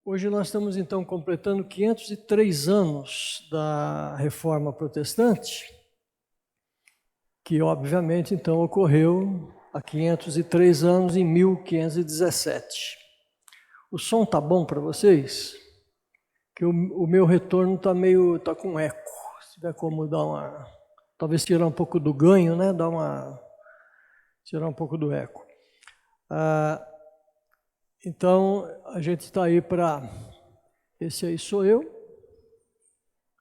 Hoje nós estamos então completando 503 anos da Reforma Protestante, que obviamente então ocorreu há 503 anos, em 1517. O som tá bom para vocês? Que o meu retorno tá com eco. Se tiver como dar uma, talvez tirar um pouco do ganho, né? Tirar um pouco do eco. Então a gente está aí para, esse aí sou eu,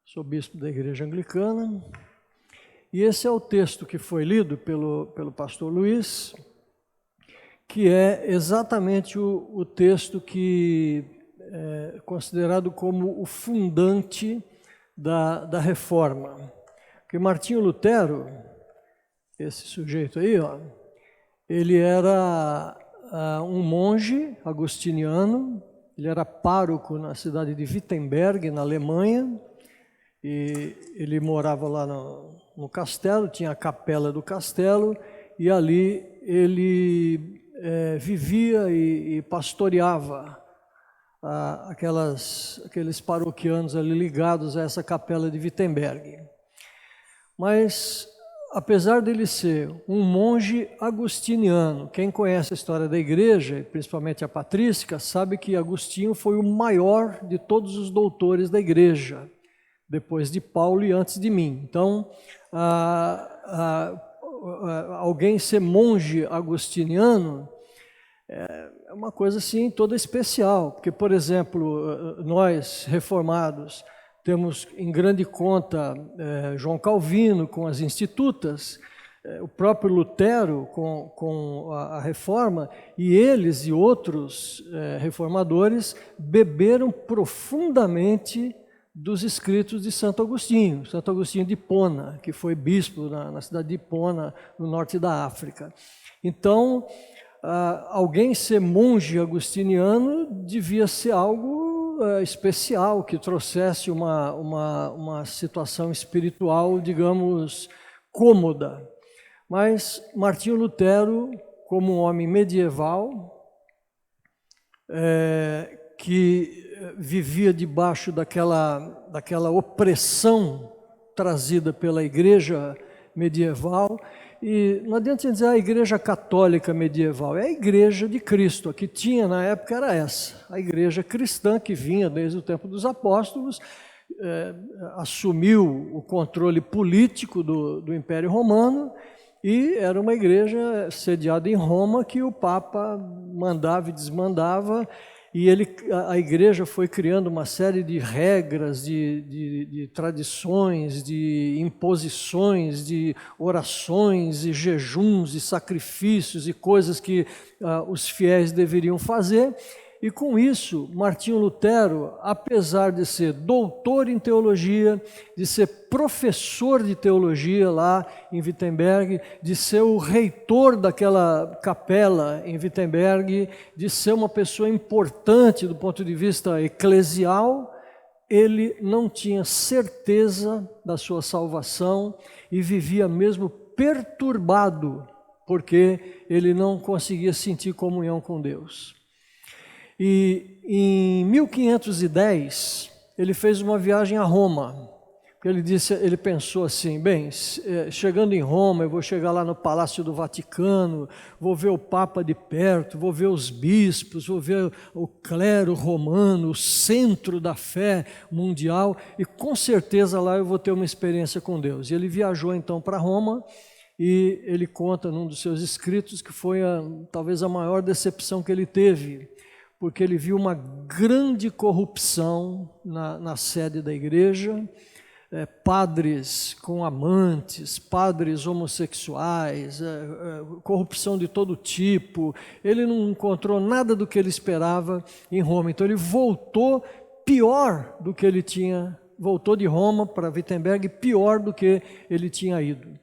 sou bispo da Igreja Anglicana, e esse é o texto que foi lido pelo pastor Luiz, que é exatamente o texto que é considerado como o fundante da reforma. Porque Martinho Lutero, esse sujeito aí, ó, ele era um monge agostiniano, ele era pároco na cidade de Wittenberg, na Alemanha, e ele morava lá no castelo, tinha a capela do castelo, e ali ele vivia e pastoreava aqueles paroquianos ali ligados a essa capela de Wittenberg. Mas, apesar dele ser um monge agostiniano, quem conhece a história da igreja, principalmente a patrística, sabe que Agostinho foi o maior de todos os doutores da igreja, depois de Paulo e antes de mim. Então, alguém ser monge agostiniano é uma coisa assim toda especial, porque, por exemplo, nós reformados temos em grande conta João Calvino com as Institutas, o próprio Lutero com a Reforma, e eles e outros reformadores beberam profundamente dos escritos de Santo Agostinho de Hipona, que foi bispo na cidade de Hipona, no norte da África. Então, alguém ser monge agostiniano devia ser algo especial, que trouxesse uma situação espiritual, digamos, cômoda. Mas Martinho Lutero, como um homem medieval, que vivia debaixo daquela opressão trazida pela igreja medieval, e não adianta dizer a igreja católica medieval, é a igreja de Cristo, a que tinha na época era essa, a igreja cristã que vinha desde o tempo dos apóstolos, assumiu o controle político do Império Romano, e era uma igreja sediada em Roma que o Papa mandava e desmandava, e a igreja foi criando uma série de regras, de tradições, de imposições, de orações e jejuns e sacrifícios e coisas que os fiéis deveriam fazer. E com isso, Martinho Lutero, apesar de ser doutor em teologia, de ser professor de teologia lá em Wittenberg, de ser o reitor daquela capela em Wittenberg, de ser uma pessoa importante do ponto de vista eclesial, ele não tinha certeza da sua salvação e vivia mesmo perturbado, porque ele não conseguia sentir comunhão com Deus. E em 1510, ele fez uma viagem a Roma. Ele pensou assim, bem, chegando em Roma, eu vou chegar lá no Palácio do Vaticano, vou ver o Papa de perto, vou ver os bispos, vou ver o clero romano, o centro da fé mundial, e com certeza lá eu vou ter uma experiência com Deus. E ele viajou então para Roma, e ele conta num dos seus escritos que foi talvez a maior decepção que ele teve, porque ele viu uma grande corrupção na sede da igreja, padres com amantes, padres homossexuais, corrupção de todo tipo. Ele não encontrou nada do que ele esperava em Roma, então ele voltou pior do que ele tinha, voltou de Roma para Wittenberg pior do que ele tinha ido.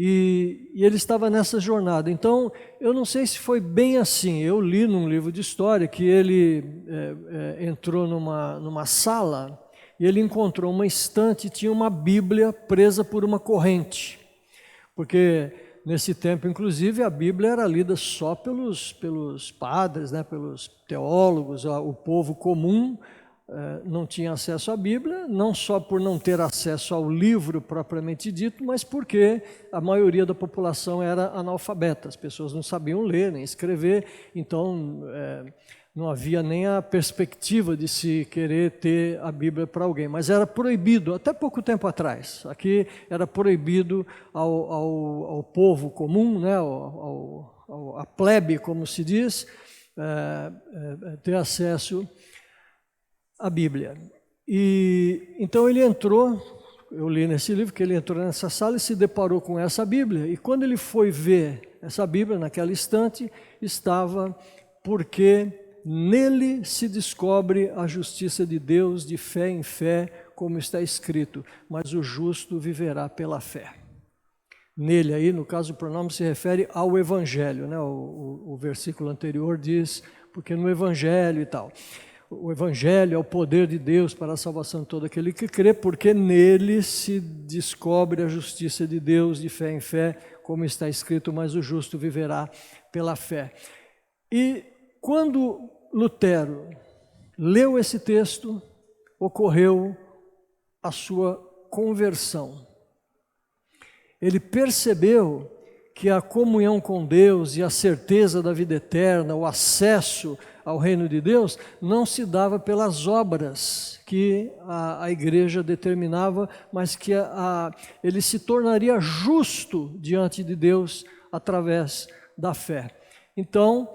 E ele estava nessa jornada. Então, eu não sei se foi bem assim. Eu li num livro de história que ele entrou numa sala e ele encontrou uma estante e tinha uma Bíblia presa por uma corrente. Porque nesse tempo, inclusive, a Bíblia era lida só pelos padres, né, pelos teólogos, o povo comum não tinha acesso à Bíblia, não só por não ter acesso ao livro propriamente dito, mas porque a maioria da população era analfabeta, as pessoas não sabiam ler nem escrever, então não havia nem a perspectiva de se querer ter a Bíblia para alguém, mas era proibido, até pouco tempo atrás, aqui era proibido ao povo comum, né, a plebe, como se diz, ter acesso à Bíblia. E então ele entrou, eu li nesse livro que ele entrou nessa sala e se deparou com essa Bíblia, e quando ele foi ver essa Bíblia, naquela estante, estava porque nele se descobre a justiça de Deus de fé em fé, como está escrito, mas o justo viverá pela fé. Nele aí, no caso o pronome se refere ao Evangelho, né? O versículo anterior diz, porque no Evangelho e tal. O Evangelho é o poder de Deus para a salvação de todo aquele que crê, porque nele se descobre a justiça de Deus de fé em fé, como está escrito, mas o justo viverá pela fé. E quando Lutero leu esse texto, ocorreu a sua conversão. Ele percebeu que a comunhão com Deus e a certeza da vida eterna, o acesso ao reino de Deus, não se dava pelas obras que a igreja determinava, mas que ele se tornaria justo diante de Deus através da fé. Então,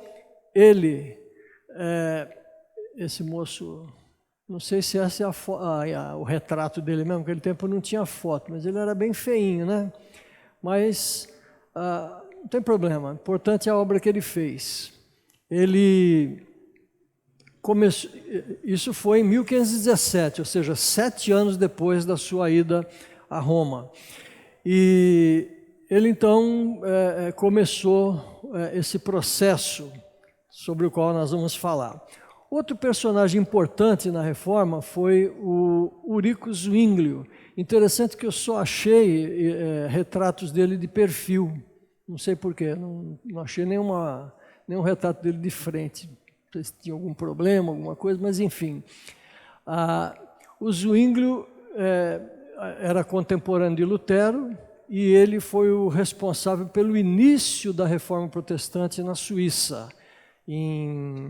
esse moço, não sei se esse é o retrato dele mesmo, naquele tempo não tinha foto, mas ele era bem feinho, né? Mas não tem problema, o importante é a obra que ele fez. Ele começou, isso foi em 1517, ou seja, 7 anos depois da sua ida a Roma. E ele então começou esse processo sobre o qual nós vamos falar. Outro personagem importante na Reforma foi o Ulrico Zwinglio. Interessante que eu só achei retratos dele de perfil, não sei porquê, não achei nenhum retrato dele de frente, não sei se tinha algum problema, alguma coisa, mas enfim. O Zwinglio era contemporâneo de Lutero e ele foi o responsável pelo início da Reforma Protestante na Suíça, em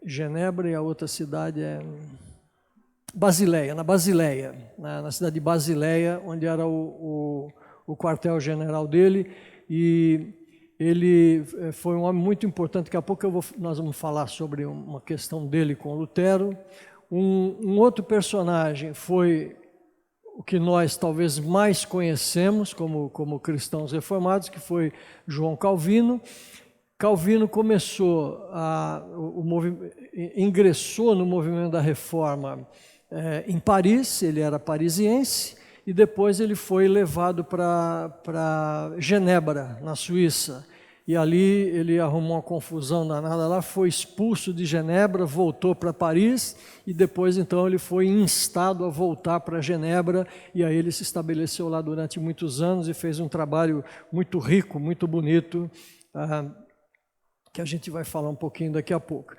Genebra, e a outra cidade é Basileia, na cidade de Basileia, onde era o quartel-general dele, e ele foi um homem muito importante. Daqui a pouco nós vamos falar sobre uma questão dele com Lutero. Um outro personagem foi o que nós talvez mais conhecemos como cristãos reformados, que foi João Calvino. Calvino ingressou no movimento da Reforma em Paris, ele era parisiense, e depois ele foi levado para Genebra, na Suíça. E ali ele arrumou uma confusão danada lá, foi expulso de Genebra, voltou para Paris, e depois então ele foi instado a voltar para Genebra, e aí ele se estabeleceu lá durante muitos anos e fez um trabalho muito rico, muito bonito, que a gente vai falar um pouquinho daqui a pouco.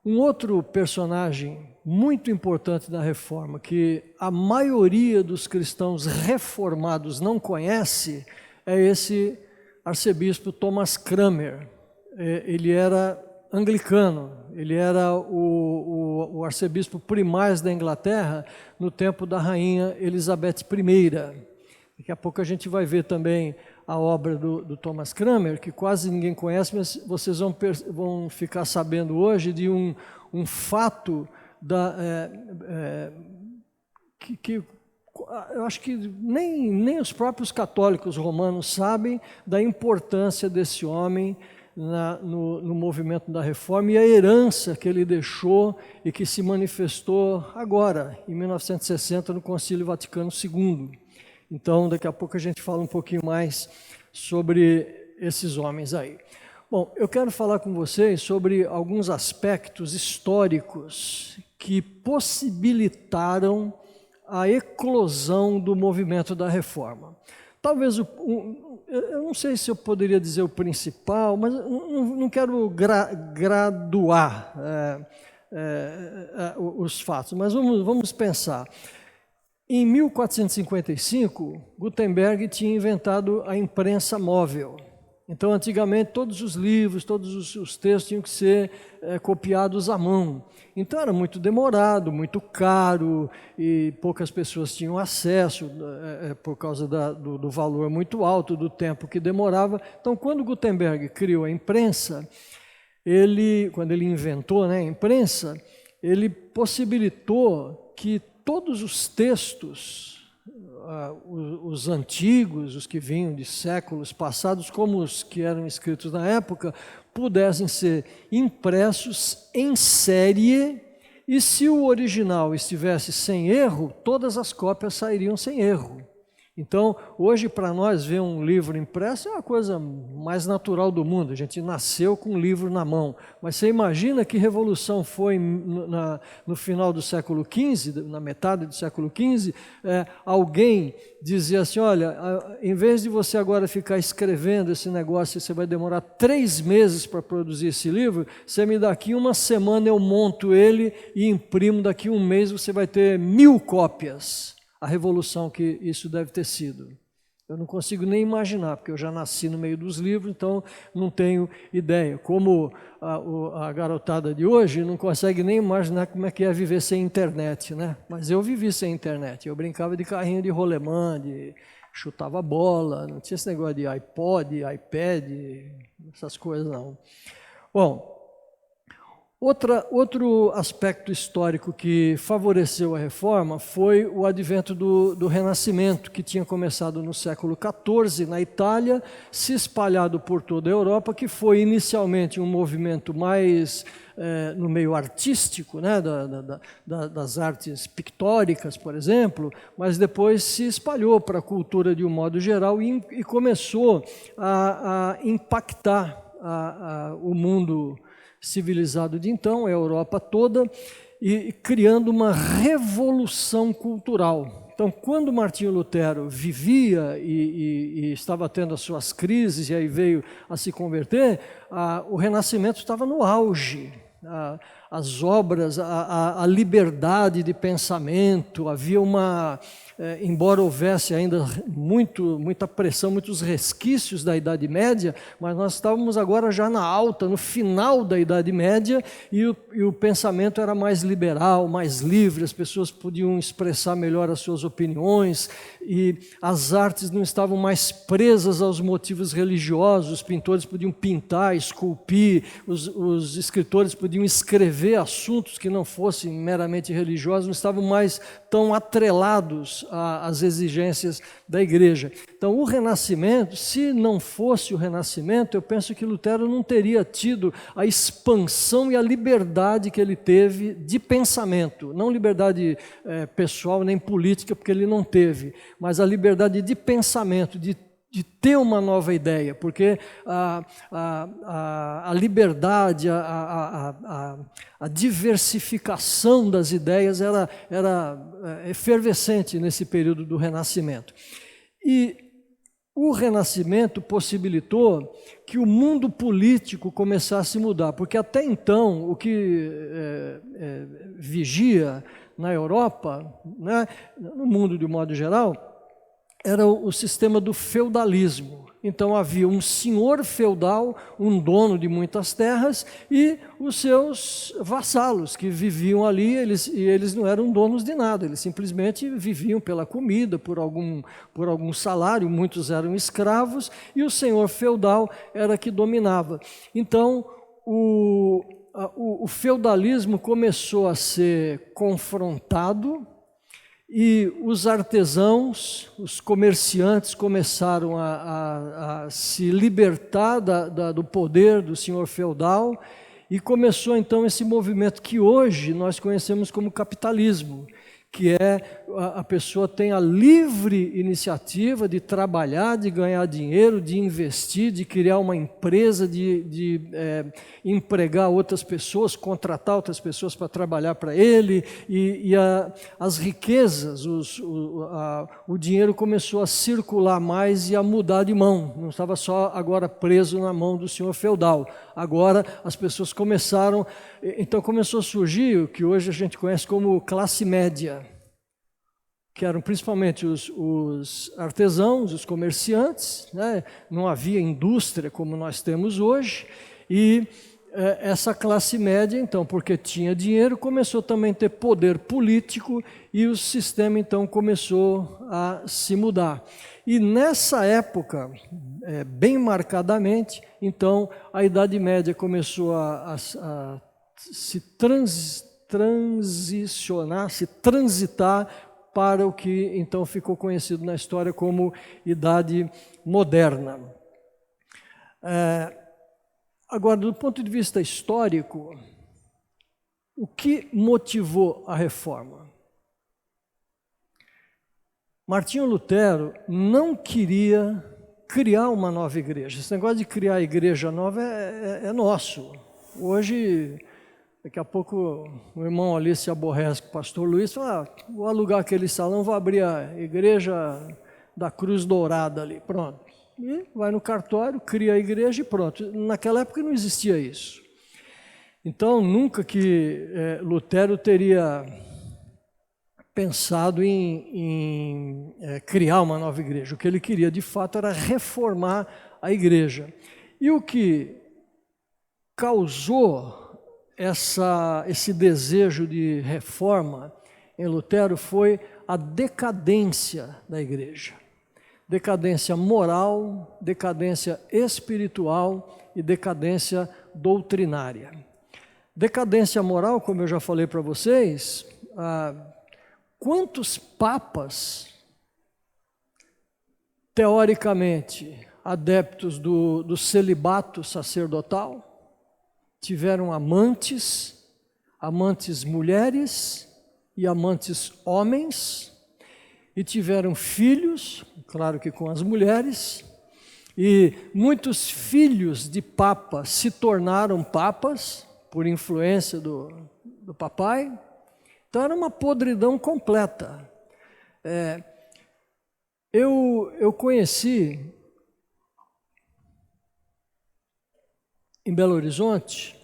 Um outro personagem muito importante da Reforma, que a maioria dos cristãos reformados não conhece, é esse arcebispo Thomas Cranmer. Ele era anglicano, ele era o arcebispo primaz da Inglaterra no tempo da rainha Elizabeth I. Daqui a pouco a gente vai ver também a obra do Thomas Cranmer, que quase ninguém conhece, mas vocês vão ficar sabendo hoje de um fato que eu acho que nem os próprios católicos romanos sabem da importância desse homem no movimento da Reforma e a herança que ele deixou e que se manifestou agora, em 1960, no Concílio Vaticano II. Então, daqui a pouco a gente fala um pouquinho mais sobre esses homens aí. Bom, eu quero falar com vocês sobre alguns aspectos históricos que possibilitaram a eclosão do movimento da Reforma. talvez, eu não sei se eu poderia dizer o principal, mas não quero graduar os fatos, mas vamos pensar. Em 1455, Gutenberg tinha inventado a imprensa móvel. Então, antigamente, todos os livros, todos os textos tinham que ser copiados à mão. Então, era muito demorado, muito caro, e poucas pessoas tinham acesso por causa do valor muito alto do tempo que demorava. Então, quando Gutenberg criou a imprensa, quando ele inventou, né, a imprensa, ele possibilitou que todos os textos, os antigos, os que vinham de séculos passados, como os que eram escritos na época, pudessem ser impressos em série, e se o original estivesse sem erro, todas as cópias sairiam sem erro. Então, hoje, para nós, ver um livro impresso é a coisa mais natural do mundo. A gente nasceu com um livro na mão. Mas você imagina que revolução foi no final do século XV, na metade do século XV, alguém dizia assim, olha, em vez de você agora ficar escrevendo esse negócio, você vai demorar 3 meses para produzir esse livro, você me dá aqui 1 semana, eu monto ele e imprimo, daqui 1 mês você vai ter 1000 cópias. A revolução que isso deve ter sido. Eu não consigo nem imaginar, porque eu já nasci no meio dos livros, então não tenho ideia. Como a garotada de hoje não consegue nem imaginar como é que é viver sem internet, né? Mas eu vivi sem internet. Eu brincava de carrinho de rolemã, chutava bola, não tinha esse negócio de iPod, iPad, essas coisas não. Bom, outro aspecto histórico que favoreceu a reforma foi o advento do Renascimento, que tinha começado no século XIV na Itália, se espalhado por toda a Europa, que foi inicialmente um movimento mais no meio artístico, né, das artes pictóricas, por exemplo, mas depois se espalhou para a cultura de um modo geral e começou a impactar o mundo civilizado de então, a Europa toda, e criando uma revolução cultural. Então, quando Martinho Lutero vivia e estava tendo as suas crises, e aí veio a se converter, o Renascimento estava no auge. As obras, a liberdade de pensamento, havia embora houvesse ainda muita pressão, muitos resquícios da Idade Média, mas nós estávamos agora já na alta, no final da Idade Média, e o pensamento era mais liberal, mais livre, as pessoas podiam expressar melhor as suas opiniões, e as artes não estavam mais presas aos motivos religiosos, os pintores podiam pintar, esculpir, os escritores podiam escrever assuntos que não fossem meramente religiosos, não estavam mais tão atrelados às exigências da igreja. Então, o Renascimento, se não fosse o Renascimento, eu penso que Lutero não teria tido a expansão e a liberdade que ele teve de pensamento, não liberdade pessoal nem política, porque ele não teve, mas a liberdade de pensamento, de ter uma nova ideia, porque a liberdade, a diversificação das ideias era efervescente nesse período do Renascimento. E o Renascimento possibilitou que o mundo político começasse a mudar, porque até então o que vigia na Europa, né, no mundo de um modo geral, era o sistema do feudalismo. Então havia um senhor feudal, um dono de muitas terras, e os seus vassalos que viviam ali, eles não eram donos de nada, eles simplesmente viviam pela comida, por algum salário, muitos eram escravos, e o senhor feudal era que dominava. Então o feudalismo começou a ser confrontado, e os artesãos, os comerciantes começaram a se libertar do poder do senhor feudal, e começou então esse movimento que hoje nós conhecemos como capitalismo, que é a pessoa tem a livre iniciativa de trabalhar, de ganhar dinheiro, de investir, de criar uma empresa, de empregar outras pessoas, contratar outras pessoas para trabalhar para ele, as riquezas, o dinheiro começou a circular mais e a mudar de mão, não estava só agora preso na mão do senhor feudal, agora as pessoas começaram, então começou a surgir o que hoje a gente conhece como classe média, que eram principalmente os artesãos, os comerciantes, né? Não havia indústria como nós temos hoje, e essa classe média, então, porque tinha dinheiro, começou também a ter poder político e o sistema, então, começou a se mudar. E nessa época, bem marcadamente, então, a Idade Média começou a se transitar para o que então ficou conhecido na história como Idade Moderna. Agora, do ponto de vista histórico, o que motivou a reforma? Martinho Lutero não queria criar uma nova igreja. Esse negócio de criar igreja nova é nosso. Hoje, daqui a pouco, o irmão ali se aborrece com o pastor Luiz, fala, vou alugar aquele salão, vou abrir a igreja da Cruz Dourada ali, pronto. E vai no cartório, cria a igreja e pronto. Naquela época não existia isso. Então, nunca que Lutero teria pensado em criar uma nova igreja. O que ele queria, de fato, era reformar a igreja. E o que causou esse desejo de reforma em Lutero foi a decadência da igreja. Decadência moral, decadência espiritual e decadência doutrinária. Decadência moral, como eu já falei para vocês, quantos papas, teoricamente, adeptos do celibato sacerdotal, tiveram amantes mulheres e amantes homens, e tiveram filhos, claro que com as mulheres, e muitos filhos de papas se tornaram papas, por influência do papai. Então era uma podridão completa. Eu conheci em Belo Horizonte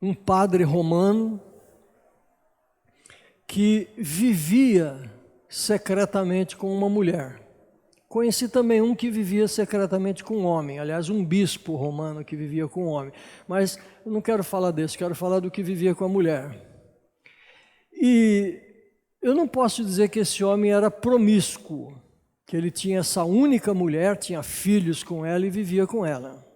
um padre romano que vivia secretamente com uma mulher. Conheci também um que vivia secretamente com um homem, aliás, um bispo romano que vivia com um homem. Mas eu não quero falar desse, quero falar do que vivia com a mulher. E eu não posso dizer que esse homem era promíscuo, que ele tinha essa única mulher, tinha filhos com ela e vivia com ela.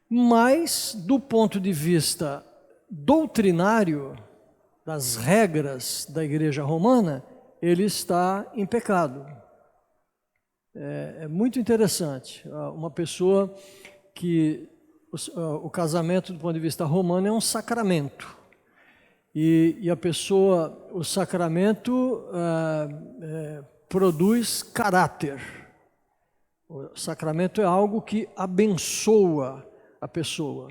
Mas, do ponto de vista doutrinário, das regras da Igreja Romana, ele está em pecado. É muito interessante. Uma pessoa que o casamento, do ponto de vista romano, é um sacramento. E a pessoa, o sacramento produz caráter. O sacramento é algo que abençoa a pessoa.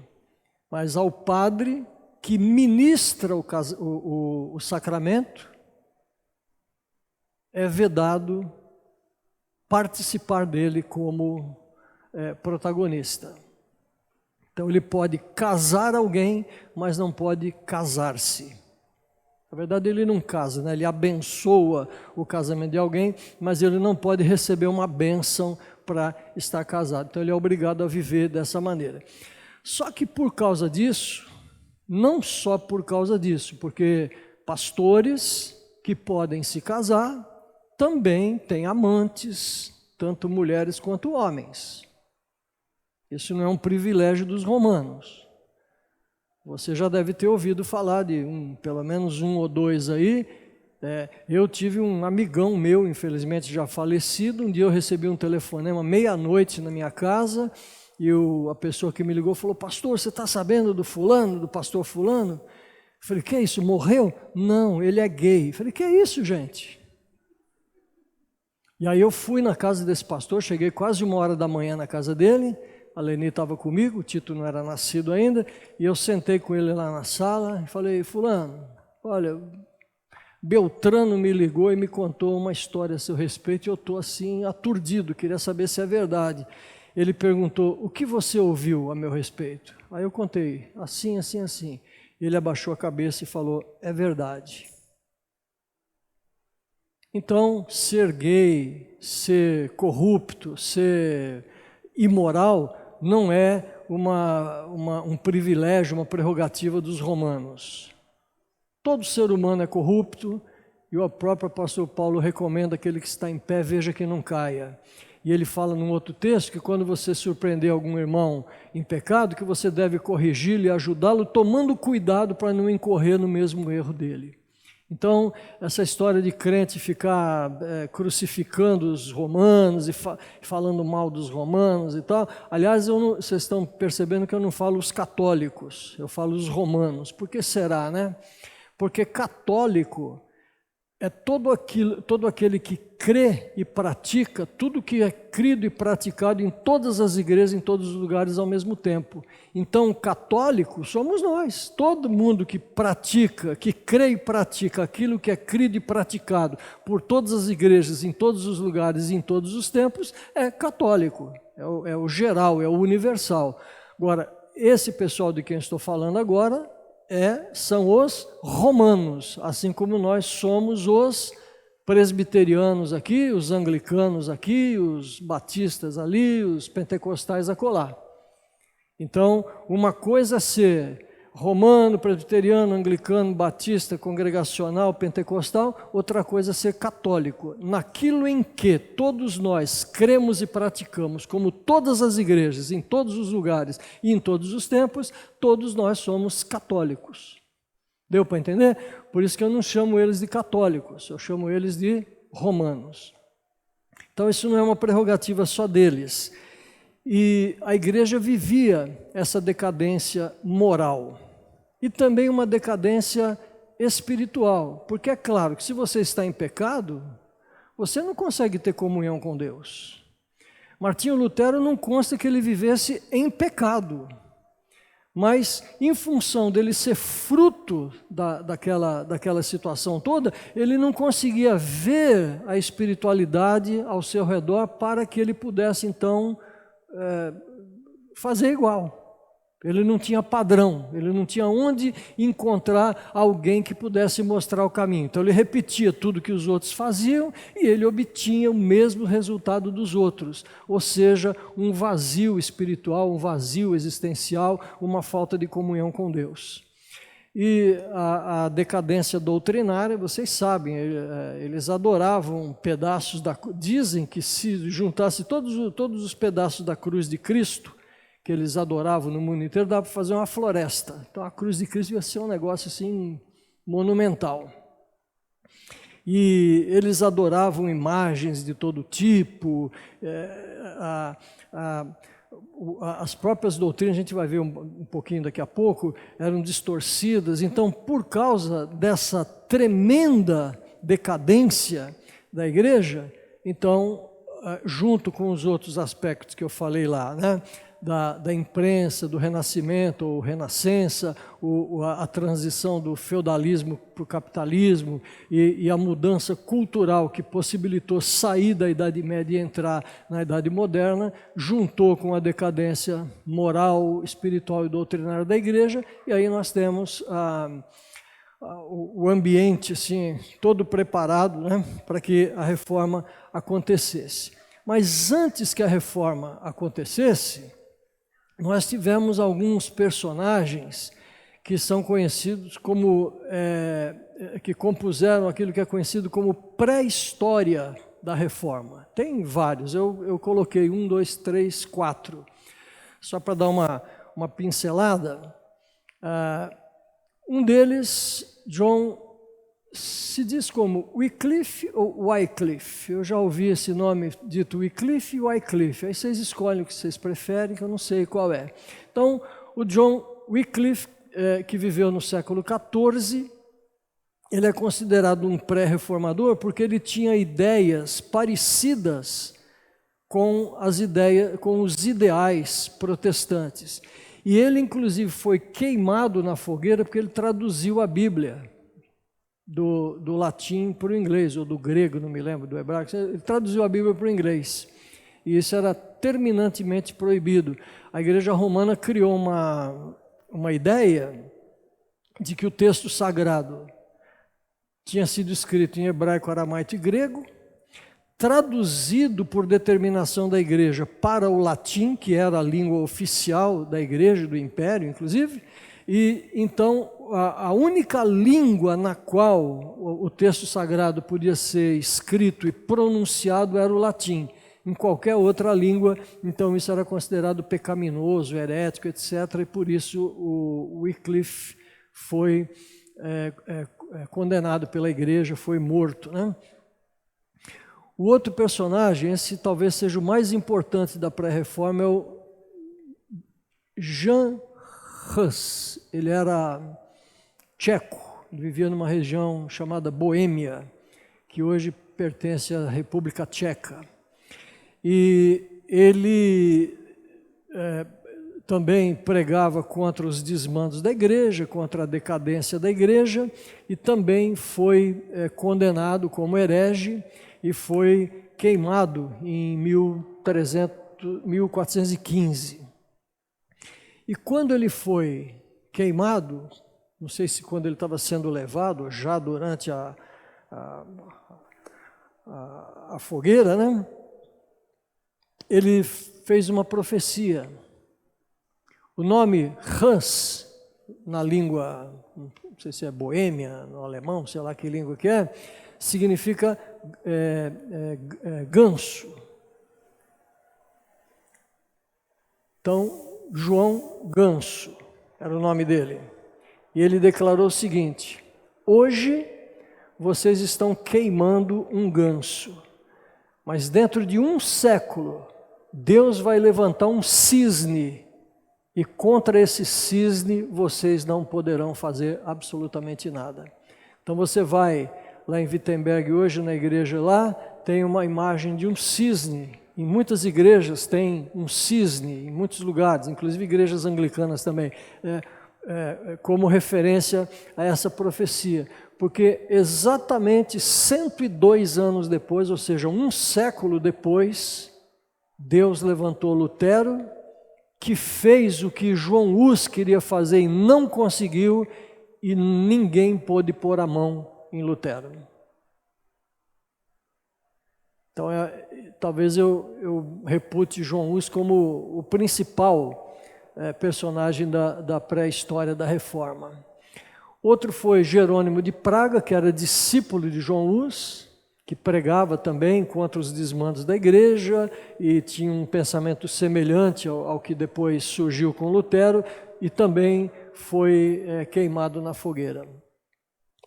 Mas ao padre que ministra o sacramento, é vedado participar dele como protagonista. Então ele pode casar alguém, mas não pode casar-se. Na verdade ele não casa, né? Ele abençoa o casamento de alguém, mas ele não pode receber uma bênção para estar casado. Então ele é obrigado a viver dessa maneira. Só que por causa disso, não só por causa disso, porque pastores que podem se casar também têm amantes, tanto mulheres quanto homens. Isso não é um privilégio dos romanos. Você já deve ter ouvido falar de pelo menos um ou dois aí. Eu tive um amigão meu, infelizmente já falecido. Um dia eu recebi um telefonema meia-noite na minha casa e a pessoa que me ligou falou: pastor, você está sabendo do fulano, do pastor fulano? Falei, que é isso, morreu? Não, ele é gay. Falei, que é isso, gente? E aí eu fui na casa desse pastor, cheguei quase 1h da manhã na casa dele, a Leni estava comigo, o Tito não era nascido ainda, e eu sentei com ele lá na sala e falei, fulano, olha, Beltrano me ligou e me contou uma história a seu respeito e eu estou assim aturdido, queria saber se é verdade. Ele perguntou, o que você ouviu a meu respeito? Aí eu contei, assim, assim, assim. Ele abaixou a cabeça e falou, é verdade. Então, ser gay, ser corrupto, ser imoral, não é um privilégio, uma prerrogativa dos romanos. Todo ser humano é corrupto, e o próprio apóstolo Paulo recomenda aquele que está em pé, veja que não caia. E ele fala num outro texto que quando você surpreender algum irmão em pecado, que você deve corrigi-lo e ajudá-lo, tomando cuidado para não incorrer no mesmo erro dele. Então, essa história de crente ficar crucificando os romanos e falando mal dos romanos e tal, aliás, vocês estão percebendo que eu não falo os católicos, eu falo os romanos. Por que será, né? Porque católico é todo aquele que crê e pratica tudo que é crido e praticado em todas as igrejas, em todos os lugares ao mesmo tempo. Então, católico somos nós, todo mundo que pratica, que crê e pratica aquilo que é crido e praticado por todas as igrejas, em todos os lugares e em todos os tempos, é católico, é o geral, é o universal. Agora, esse pessoal de quem estou falando agora são os romanos, assim como nós somos os presbiterianos aqui, os anglicanos aqui, os batistas ali, os pentecostais acolá. Então, uma coisa é ser romano, presbiteriano, anglicano, batista, congregacional, pentecostal, outra coisa é ser católico. Naquilo em que todos nós cremos e praticamos, como todas as igrejas, em todos os lugares e em todos os tempos, todos nós somos católicos. Deu para entender? Por isso que eu não chamo eles de católicos, eu chamo eles de romanos. Então isso não é uma prerrogativa só deles. E a igreja vivia essa decadência moral e também uma decadência espiritual, porque é claro que se você está em pecado, você não consegue ter comunhão com Deus. Martinho Lutero não consta que ele vivesse em pecado, mas em função dele ser fruto daquela situação toda, ele não conseguia ver a espiritualidade ao seu redor para que ele pudesse então fazer igual. Ele não tinha padrão, ele não tinha onde encontrar alguém que pudesse mostrar o caminho. Então ele repetia tudo que os outros faziam e ele obtinha o mesmo resultado dos outros, ou seja, um vazio espiritual, um vazio existencial, uma falta de comunhão com Deus. E a decadência doutrinária, vocês sabem, eles adoravam pedaços dizem que se juntasse todos os pedaços da cruz de Cristo, que eles adoravam no mundo inteiro, dava para fazer uma floresta. Então a cruz de Cristo ia ser um negócio assim monumental. E eles adoravam imagens de todo tipo, as próprias doutrinas, a gente vai ver um pouquinho daqui a pouco, eram distorcidas. Então, por causa dessa tremenda decadência da igreja, então, junto com os outros aspectos que eu falei lá, né? Da imprensa, do renascimento ou renascença, a transição do feudalismo para o capitalismo e a mudança cultural que possibilitou sair da Idade Média e entrar na Idade Moderna, juntou com a decadência moral, espiritual e doutrinária da igreja, e aí nós temos o ambiente assim, todo preparado, né, para que a reforma acontecesse. Mas antes que a reforma acontecesse, nós tivemos alguns personagens que são conhecidos como, que compuseram aquilo que é conhecido como pré-história da reforma. Tem vários, eu coloquei 1, 2, 3, 4, só para dar uma pincelada. Um deles, John, se diz como Wycliffe ou Wycliffe. Eu já ouvi esse nome dito Wycliffe e Wycliffe. Aí vocês escolhem o que vocês preferem, que eu não sei qual é. Então, o John Wycliffe que viveu no século XIV. Ele é considerado um pré-reformador porque ele tinha ideias parecidas com os ideais protestantes. E ele, inclusive, foi queimado na fogueira porque ele traduziu a Bíblia do latim para o inglês, ou do grego, não me lembro, do hebraico. Ele traduziu a Bíblia para o inglês. E isso era terminantemente proibido. A Igreja Romana criou uma ideia de que o texto sagrado tinha sido escrito em hebraico, aramaico e grego, traduzido por determinação da igreja para o latim, que era a língua oficial da igreja, do império, inclusive, e então a única língua na qual o texto sagrado podia ser escrito e pronunciado era o latim. Em qualquer outra língua, então isso era considerado pecaminoso, herético, etc., e por isso o Wycliffe foi condenado pela igreja, foi morto, né? O outro personagem, esse talvez seja o mais importante da pré-reforma, é o Jan Hus. Ele era tcheco, ele vivia numa região chamada Boêmia, que hoje pertence à República Tcheca. E ele também pregava contra os desmandos da igreja, contra a decadência da igreja, e também foi condenado como herege e foi queimado em 1415. E quando ele foi queimado, não sei se quando ele estava sendo levado, já durante a fogueira, né? Ele fez uma profecia. O nome Hans, na língua, não sei se é boêmia, no alemão, sei lá que língua que é, significa ganso. Então, João Ganso era o nome dele. E ele declarou o seguinte: hoje vocês estão queimando um ganso, mas dentro de um século, Deus vai levantar um cisne, e contra esse cisne vocês não poderão fazer absolutamente nada. Então você vai lá em Wittenberg hoje, na igreja lá, tem uma imagem de um cisne. Em muitas igrejas tem um cisne, em muitos lugares, inclusive igrejas anglicanas também, como referência a essa profecia. Porque exatamente 102 anos depois, ou seja, um século depois, Deus levantou Lutero, que fez o que João Hus queria fazer e não conseguiu, e ninguém pôde pôr a mão em Lutero. Então, talvez eu repute João Hus como o principal personagem da pré-história da Reforma. Outro foi Jerônimo de Praga, que era discípulo de João Hus, que pregava também contra os desmandos da igreja e tinha um pensamento semelhante ao que depois surgiu com Lutero, e também foi queimado na fogueira.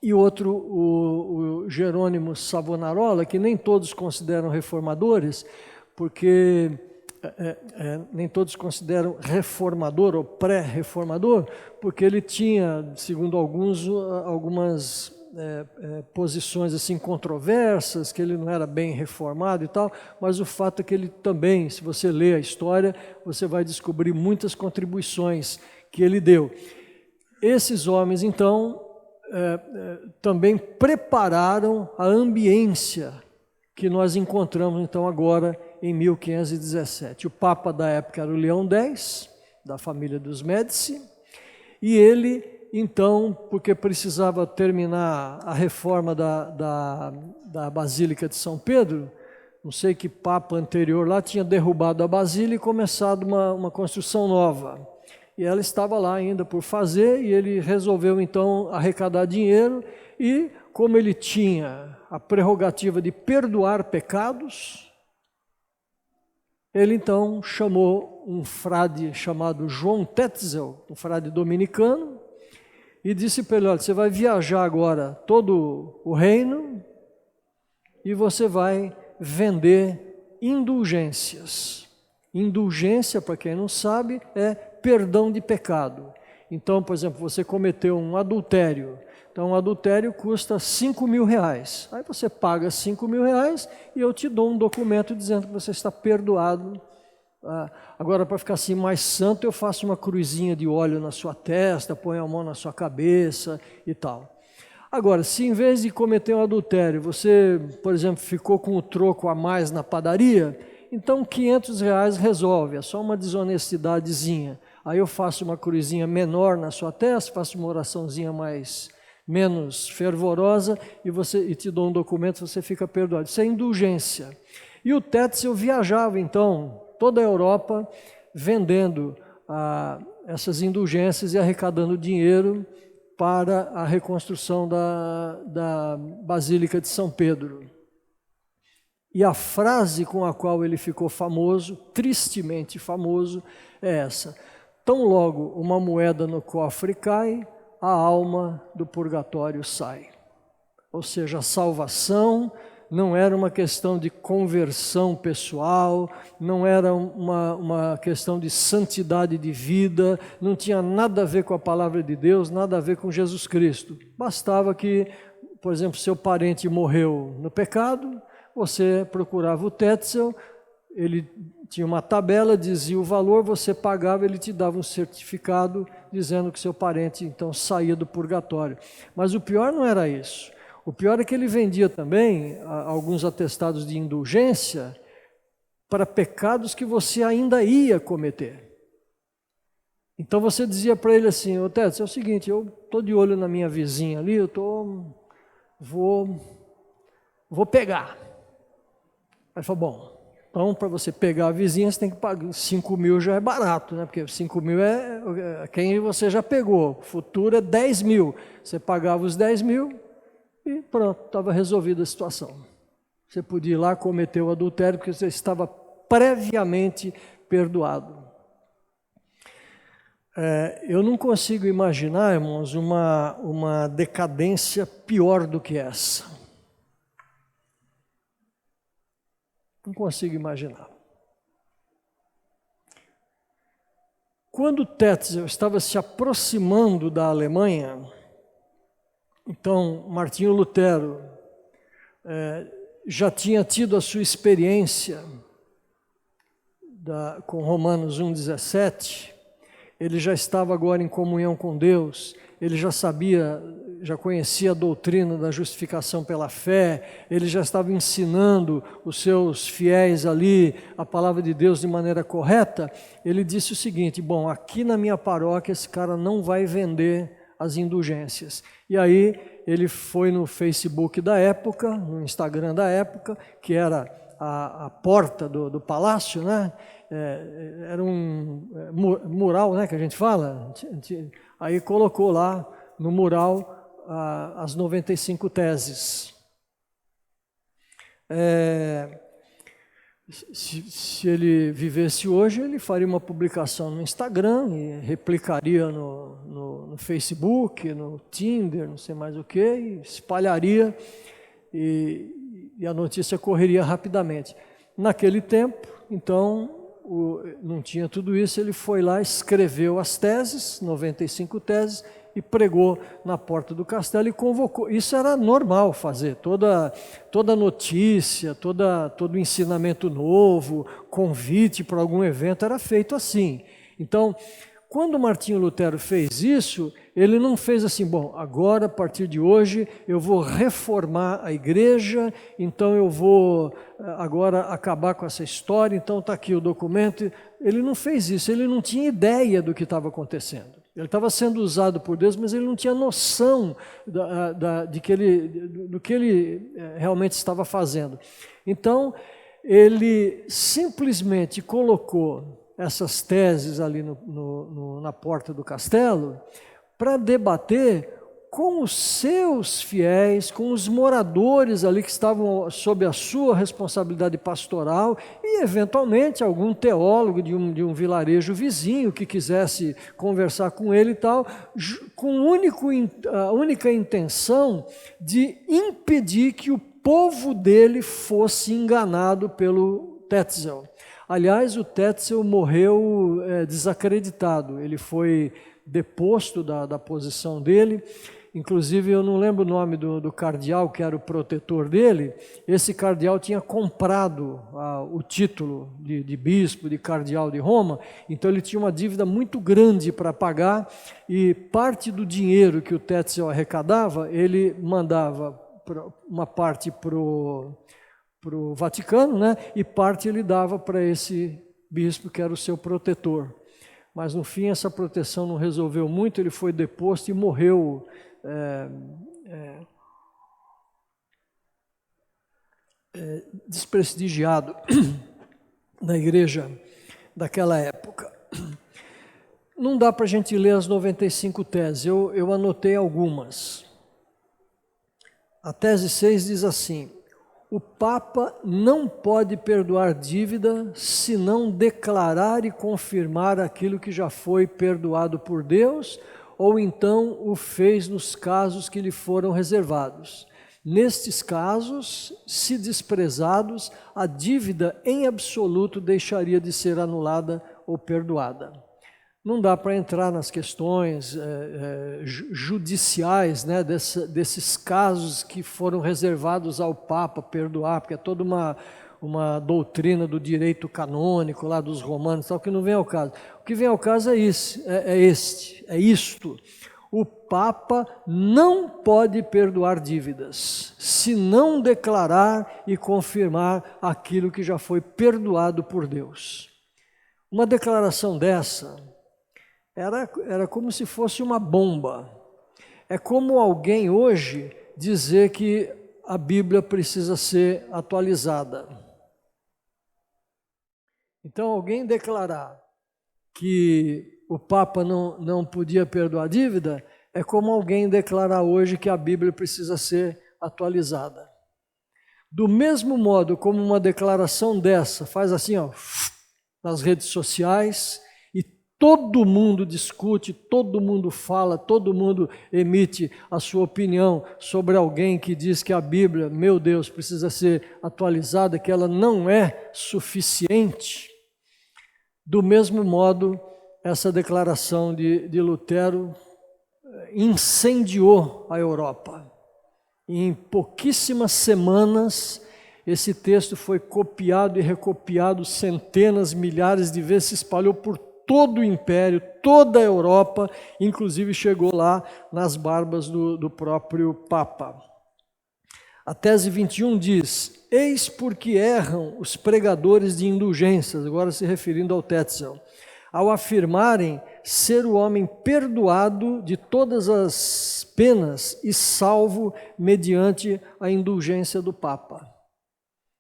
E outro, o Jerônimo Savonarola, que nem todos consideram reformadores, porque nem todos consideram reformador ou pré-reformador, porque ele tinha, segundo alguns, algumas posições assim controversas, que ele não era bem reformado e tal, mas o fato é que ele também, se você ler a história, você vai descobrir muitas contribuições que ele deu. Esses homens, então, também prepararam a ambiência que nós encontramos, então, agora em 1517. O Papa da época era o Leão X, da família dos Médici, e ele, então, porque precisava terminar a reforma da Basílica de São Pedro, não sei que Papa anterior lá tinha derrubado a Basílica e começado uma construção nova. E ela estava lá ainda por fazer, e ele resolveu então arrecadar dinheiro, e como ele tinha a prerrogativa de perdoar pecados, ele então chamou um frade chamado João Tetzel, um frade dominicano, e disse para ele: olha, você vai viajar agora todo o reino e você vai vender indulgências. Indulgência, para quem não sabe, é perdão de pecado. Então, por exemplo, você cometeu um adultério. Então, um adultério custa R$5.000. Aí você paga R$5.000 e eu te dou um documento dizendo que você está perdoado. Agora, para ficar assim mais santo, eu faço uma cruzinha de óleo na sua testa, ponho a mão na sua cabeça e tal. Agora, se em vez de cometer um adultério, você, por exemplo, ficou com o troco a mais na padaria, então R$500 resolve, é só uma desonestidadezinha. Aí eu faço uma cruzinha menor na sua testa, faço uma oraçãozinha menos fervorosa e te dou um documento, você fica perdoado. Isso é indulgência. E o Tetzel viajava, então, toda a Europa, vendendo essas indulgências e arrecadando dinheiro para a reconstrução da Basílica de São Pedro. E a frase com a qual ele ficou famoso, tristemente famoso, é essa: tão logo uma moeda no cofre cai, a alma do purgatório sai. Ou seja, a salvação não era uma questão de conversão pessoal, não era uma questão de santidade de vida, não tinha nada a ver com a palavra de Deus, nada a ver com Jesus Cristo. Bastava que, por exemplo, seu parente morreu no pecado, você procurava o Tetzel, ele tinha uma tabela, dizia o valor, você pagava, ele te dava um certificado dizendo que seu parente então saía do purgatório. Mas o pior não era isso. O pior é que ele vendia também alguns atestados de indulgência para pecados que você ainda ia cometer. Então você dizia para ele assim: ô Tetzel, é o seguinte, eu estou de olho na minha vizinha ali, vou pegar. Aí falou: bom, então para você pegar a vizinha você tem que pagar, 5.000 já é barato, né? Porque 5.000 é quem você já pegou, o futuro é 10.000. Você pagava os 10.000 e pronto, estava resolvida a situação. Você podia ir lá cometer o adultério porque você estava previamente perdoado. Eu não consigo imaginar, irmãos, uma decadência pior do que essa. Não consigo imaginar. Quando Tetzel estava se aproximando da Alemanha, então Martinho Lutero já tinha tido a sua experiência com Romanos 1,17, ele já estava agora em comunhão com Deus, ele já sabia, já conhecia a doutrina da justificação pela fé, ele já estava ensinando os seus fiéis ali a palavra de Deus de maneira correta. Ele disse o seguinte: bom, aqui na minha paróquia esse cara não vai vender as indulgências. E aí ele foi no Facebook da época, no Instagram da época, que era a porta do palácio, né? Era um mural, né, que a gente fala. Aí colocou lá no mural as 95 teses. Se ele vivesse hoje, ele faria uma publicação no Instagram e replicaria no Facebook, no Tinder, não sei mais o que, e espalharia e a notícia correria rapidamente. Naquele tempo, então, não tinha tudo isso, ele foi lá, escreveu as teses, 95 teses, e pregou na porta do castelo e convocou. Isso era normal fazer, toda notícia, todo ensinamento novo, convite para algum evento era feito assim. Então, quando Martinho Lutero fez isso, ele não fez assim: bom, agora a partir de hoje eu vou reformar a igreja, então eu vou agora acabar com essa história, então está aqui o documento. Ele não fez isso, ele não tinha ideia do que estava acontecendo. Ele estava sendo usado por Deus, mas ele não tinha noção do que ele realmente estava fazendo. Então, ele simplesmente colocou essas teses ali na porta do castelo para debater com os seus fiéis, com os moradores ali que estavam sob a sua responsabilidade pastoral e, eventualmente, algum teólogo de um vilarejo vizinho que quisesse conversar com ele e tal, com a única intenção de impedir que o povo dele fosse enganado pelo Tetzel. Aliás, o Tetzel morreu desacreditado, ele foi deposto da posição dele. Inclusive, eu não lembro o nome do cardeal que era o protetor dele. Esse cardeal tinha comprado o título de bispo, de cardeal de Roma, então ele tinha uma dívida muito grande para pagar, e parte do dinheiro que o Tetzel arrecadava, ele mandava uma parte para o Vaticano, né? E parte ele dava para esse bispo que era o seu protetor. Mas no fim essa proteção não resolveu muito, ele foi deposto e morreu desprestigiado na igreja daquela época. Não dá para a gente ler as 95 teses, eu anotei algumas. A tese 6 diz assim: o Papa não pode perdoar dívida se não declarar e confirmar aquilo que já foi perdoado por Deus, ou então o fez nos casos que lhe foram reservados. Nestes casos, se desprezados, a dívida em absoluto deixaria de ser anulada ou perdoada. Não dá para entrar nas questões judiciais, né, desses casos que foram reservados ao Papa perdoar, porque é toda uma doutrina do direito canônico lá dos romanos, tal, que não vem ao caso. O que vem ao caso é isto. O Papa não pode perdoar dívidas, se não declarar e confirmar aquilo que já foi perdoado por Deus. Uma declaração dessa era como se fosse uma bomba. É como alguém hoje dizer que a Bíblia precisa ser atualizada. Então, alguém declarar que o Papa não podia perdoar a dívida é como alguém declarar hoje que a Bíblia precisa ser atualizada. Do mesmo modo como uma declaração dessa faz assim, ó, nas redes sociais, e todo mundo discute, todo mundo fala, todo mundo emite a sua opinião sobre alguém que diz que a Bíblia, meu Deus, precisa ser atualizada, que ela não é suficiente. Do mesmo modo, essa declaração de Lutero incendiou a Europa. Em pouquíssimas semanas, esse texto foi copiado e recopiado centenas, milhares de vezes, se espalhou por todo o império, toda a Europa, inclusive chegou lá nas barbas do próprio Papa. A tese 21 diz: eis porque erram os pregadores de indulgências, agora se referindo ao Tetzel, ao afirmarem ser o homem perdoado de todas as penas e salvo mediante a indulgência do Papa.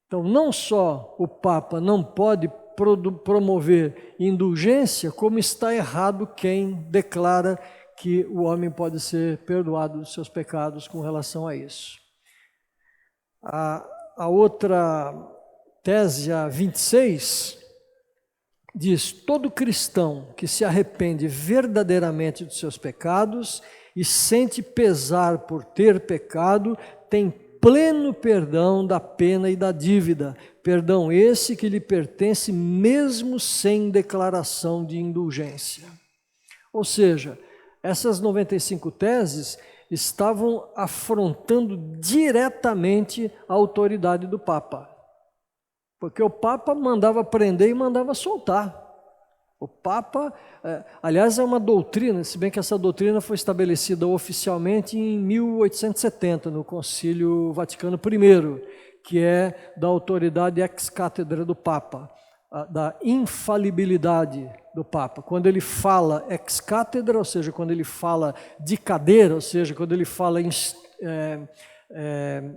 Então, não só o Papa não pode promover indulgência, como está errado quem declara que o homem pode ser perdoado dos seus pecados com relação a isso. A outra tese, a 26, diz: todo cristão que se arrepende verdadeiramente dos seus pecados e sente pesar por ter pecado, tem pleno perdão da pena e da dívida, perdão esse que lhe pertence mesmo sem declaração de indulgência. Ou seja, essas 95 teses estavam afrontando diretamente a autoridade do Papa. Porque o Papa mandava prender e mandava soltar. O Papa, aliás, é uma doutrina, se bem que essa doutrina foi estabelecida oficialmente em 1870, no Concílio Vaticano I, que é da autoridade ex-cátedra do Papa, da infalibilidade do Papa. Quando ele fala ex-cátedra, ou seja, quando ele fala de cadeira, ou seja, quando ele fala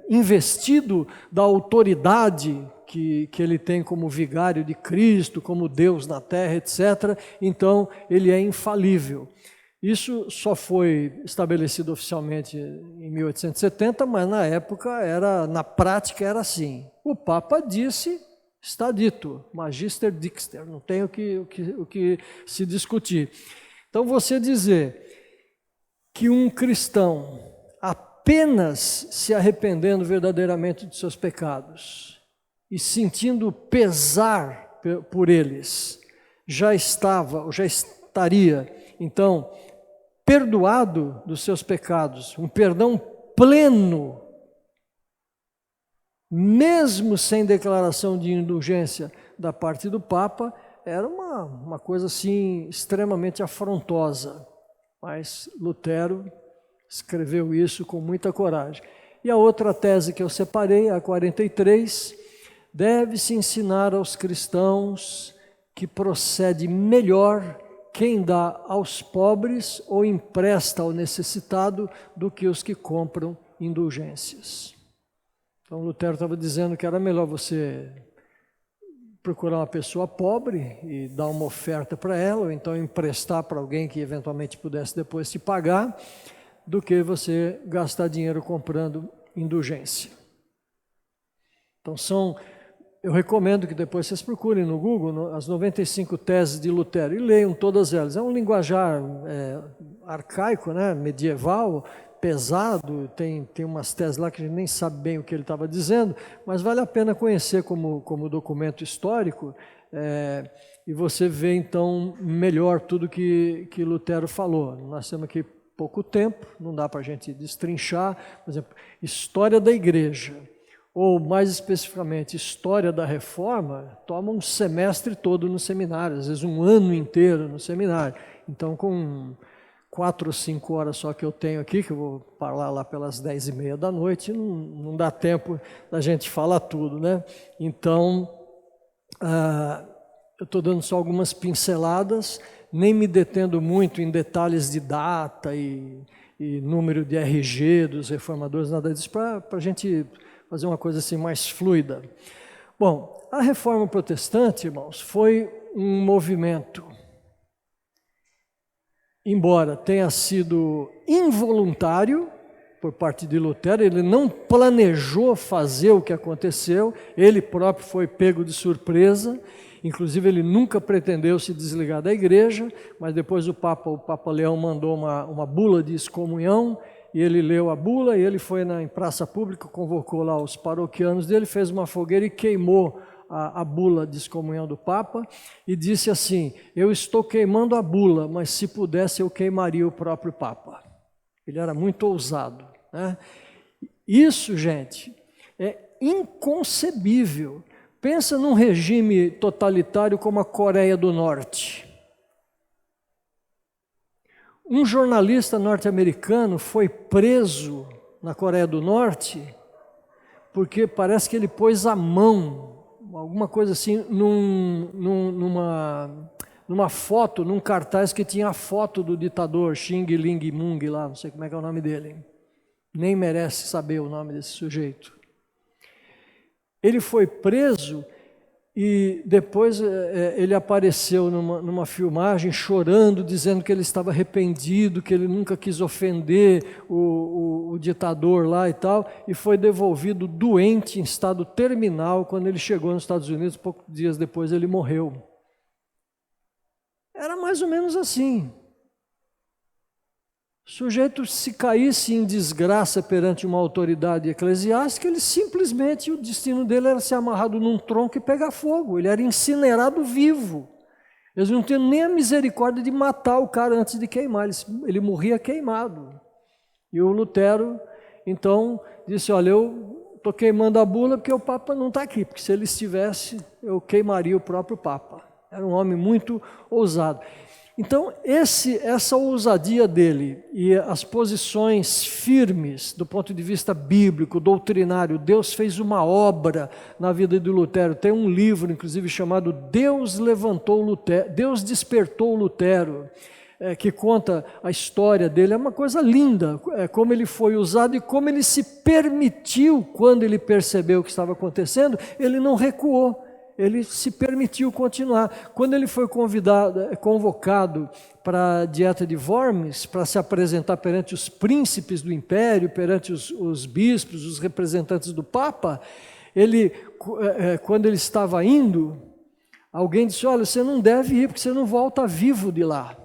investido da autoridade que ele tem como vigário de Cristo, como Deus na terra, etc., então ele é infalível. Isso só foi estabelecido oficialmente em 1870, mas na época, na prática, era assim. O Papa disse, está dito, magister dicter, não tem o que se discutir. Então, você dizer que um cristão, apenas se arrependendo verdadeiramente de seus pecados e sentindo pesar por eles, já estava, ou já estaria, então, perdoado dos seus pecados, um perdão pleno, mesmo sem declaração de indulgência da parte do Papa, era uma coisa assim extremamente afrontosa. Mas Lutero escreveu isso com muita coragem. E a outra tese que eu separei, a 43, deve-se ensinar aos cristãos que procede melhor quem dá aos pobres ou empresta ao necessitado do que os que compram indulgências. Então Lutero estava dizendo que era melhor você procurar uma pessoa pobre e dar uma oferta para ela, ou então emprestar para alguém que eventualmente pudesse depois te pagar, do que você gastar dinheiro comprando indulgência. Então eu recomendo que depois vocês procurem no Google as 95 teses de Lutero e leiam todas elas. É um linguajar arcaico, né, medieval, pesado, tem umas teses lá que a gente nem sabe bem o que ele estava dizendo, mas vale a pena conhecer como documento histórico, e você vê então melhor tudo que Lutero falou. Nós temos aqui pouco tempo, não dá para a gente destrinchar. Por exemplo, história da igreja, ou mais especificamente história da reforma, toma um semestre todo no seminário, às vezes um ano inteiro no seminário. Então, com 4 ou 5 horas só que eu tenho aqui, que eu vou falar lá pelas 10h30 da noite, não dá tempo da gente falar tudo, né? Então, eu estou dando só algumas pinceladas, nem me detendo muito em detalhes de data e número de RG dos reformadores, nada disso, para a gente fazer uma coisa assim mais fluida. Bom, a Reforma Protestante, irmãos, foi um movimento, embora tenha sido involuntário por parte de Lutero, ele não planejou fazer o que aconteceu, ele próprio foi pego de surpresa, inclusive ele nunca pretendeu se desligar da igreja, mas depois o Papa Leão mandou uma bula de excomunhão, e ele leu a bula, e ele foi em praça pública, convocou lá os paroquianos dele, fez uma fogueira e queimou a bula de excomunhão do Papa, e disse assim: eu estou queimando a bula, mas se pudesse eu queimaria o próprio Papa. Ele era muito ousado, né? Isso, gente, é inconcebível. Pensa num regime totalitário como a Coreia do Norte. Um jornalista norte-americano foi preso na Coreia do Norte porque parece que ele pôs a mão, alguma coisa assim, numa foto, num cartaz que tinha a foto do ditador Xing Ling Mung lá, não sei como é que é o nome dele. Nem merece saber o nome desse sujeito. Ele foi preso e depois ele apareceu numa filmagem chorando, dizendo que ele estava arrependido, que ele nunca quis ofender o ditador lá e tal, e foi devolvido doente, em estado terminal, quando ele chegou nos Estados Unidos. Poucos dias depois ele morreu. Era mais ou menos assim. O sujeito, se caísse em desgraça perante uma autoridade eclesiástica, ele simplesmente, o destino dele era ser amarrado num tronco e pegar fogo. Ele era incinerado vivo. Eles não tinham nem a misericórdia de matar o cara antes de queimar, ele morria queimado. E o Lutero, então, disse: olha, eu estou queimando a bula porque o Papa não está aqui, porque se ele estivesse, eu queimaria o próprio Papa. Era um homem muito ousado. Então, essa ousadia dele e as posições firmes do ponto de vista bíblico, doutrinário, Deus fez uma obra na vida de Lutero. Tem um livro, inclusive, chamado Deus Levantou Lutero, Deus Despertou Lutero, que conta a história dele. É uma coisa linda, como ele foi usado e como ele se permitiu, quando ele percebeu o que estava acontecendo, ele não recuou. Ele se permitiu continuar. Quando ele foi convocado para a Dieta de Worms, para se apresentar perante os príncipes do império, perante os bispos, os representantes do Papa, quando ele estava indo, alguém disse: olha, você não deve ir, porque você não volta vivo de lá.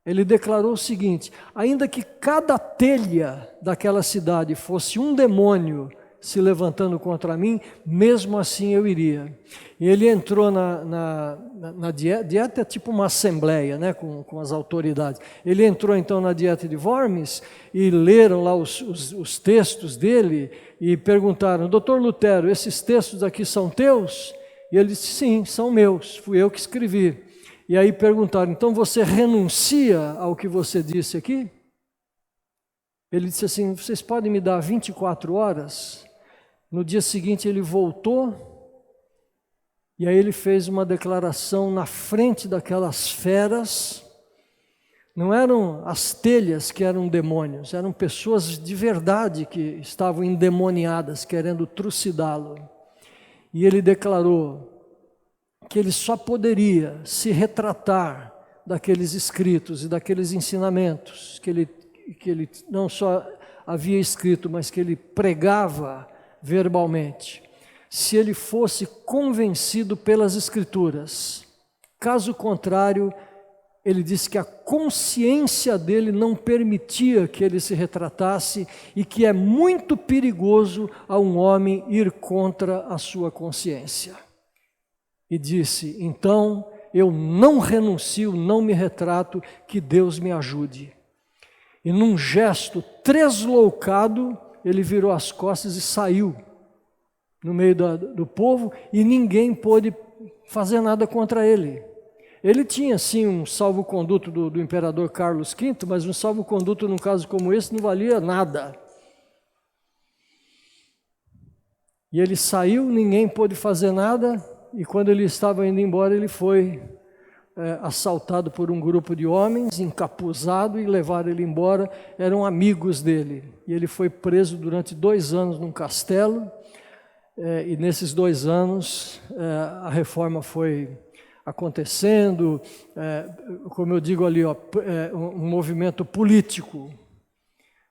Ele declarou o seguinte: ainda que cada telha daquela cidade fosse um demônio se levantando contra mim, mesmo assim eu iria. E ele entrou na dieta, é tipo uma assembleia, né, com as autoridades. Ele entrou então na dieta de Worms e leram lá os textos dele e perguntaram: Doutor Lutero, esses textos aqui são teus? E ele disse: sim, são meus, fui eu que escrevi. E aí perguntaram: então você renuncia ao que você disse aqui? Ele disse assim: vocês podem me dar 24 horas? No dia seguinte ele voltou, e aí ele fez uma declaração na frente daquelas feras. Não eram as telhas que eram demônios, eram pessoas de verdade que estavam endemoniadas, querendo trucidá-lo. E ele declarou que ele só poderia se retratar daqueles escritos e daqueles ensinamentos que ele não só havia escrito, mas que ele pregava verbalmente, se ele fosse convencido pelas Escrituras. Caso contrário, ele disse que a consciência dele não permitia que ele se retratasse e que é muito perigoso a um homem ir contra a sua consciência. E disse: então eu não renuncio, não me retrato, que Deus me ajude. E num gesto tresloucado, ele virou as costas e saiu no meio do povo, e ninguém pôde fazer nada contra ele. Ele tinha sim um salvo-conduto do imperador Carlos V, mas um salvo-conduto num caso como esse não valia nada. E ele saiu, ninguém pôde fazer nada, e quando ele estava indo embora, ele foi assaltado por um grupo de homens, encapuzado, e levaram ele embora. Eram amigos dele. E ele foi preso durante 2 anos num castelo, e nesses 2 anos a reforma foi acontecendo, como eu digo ali, um movimento político,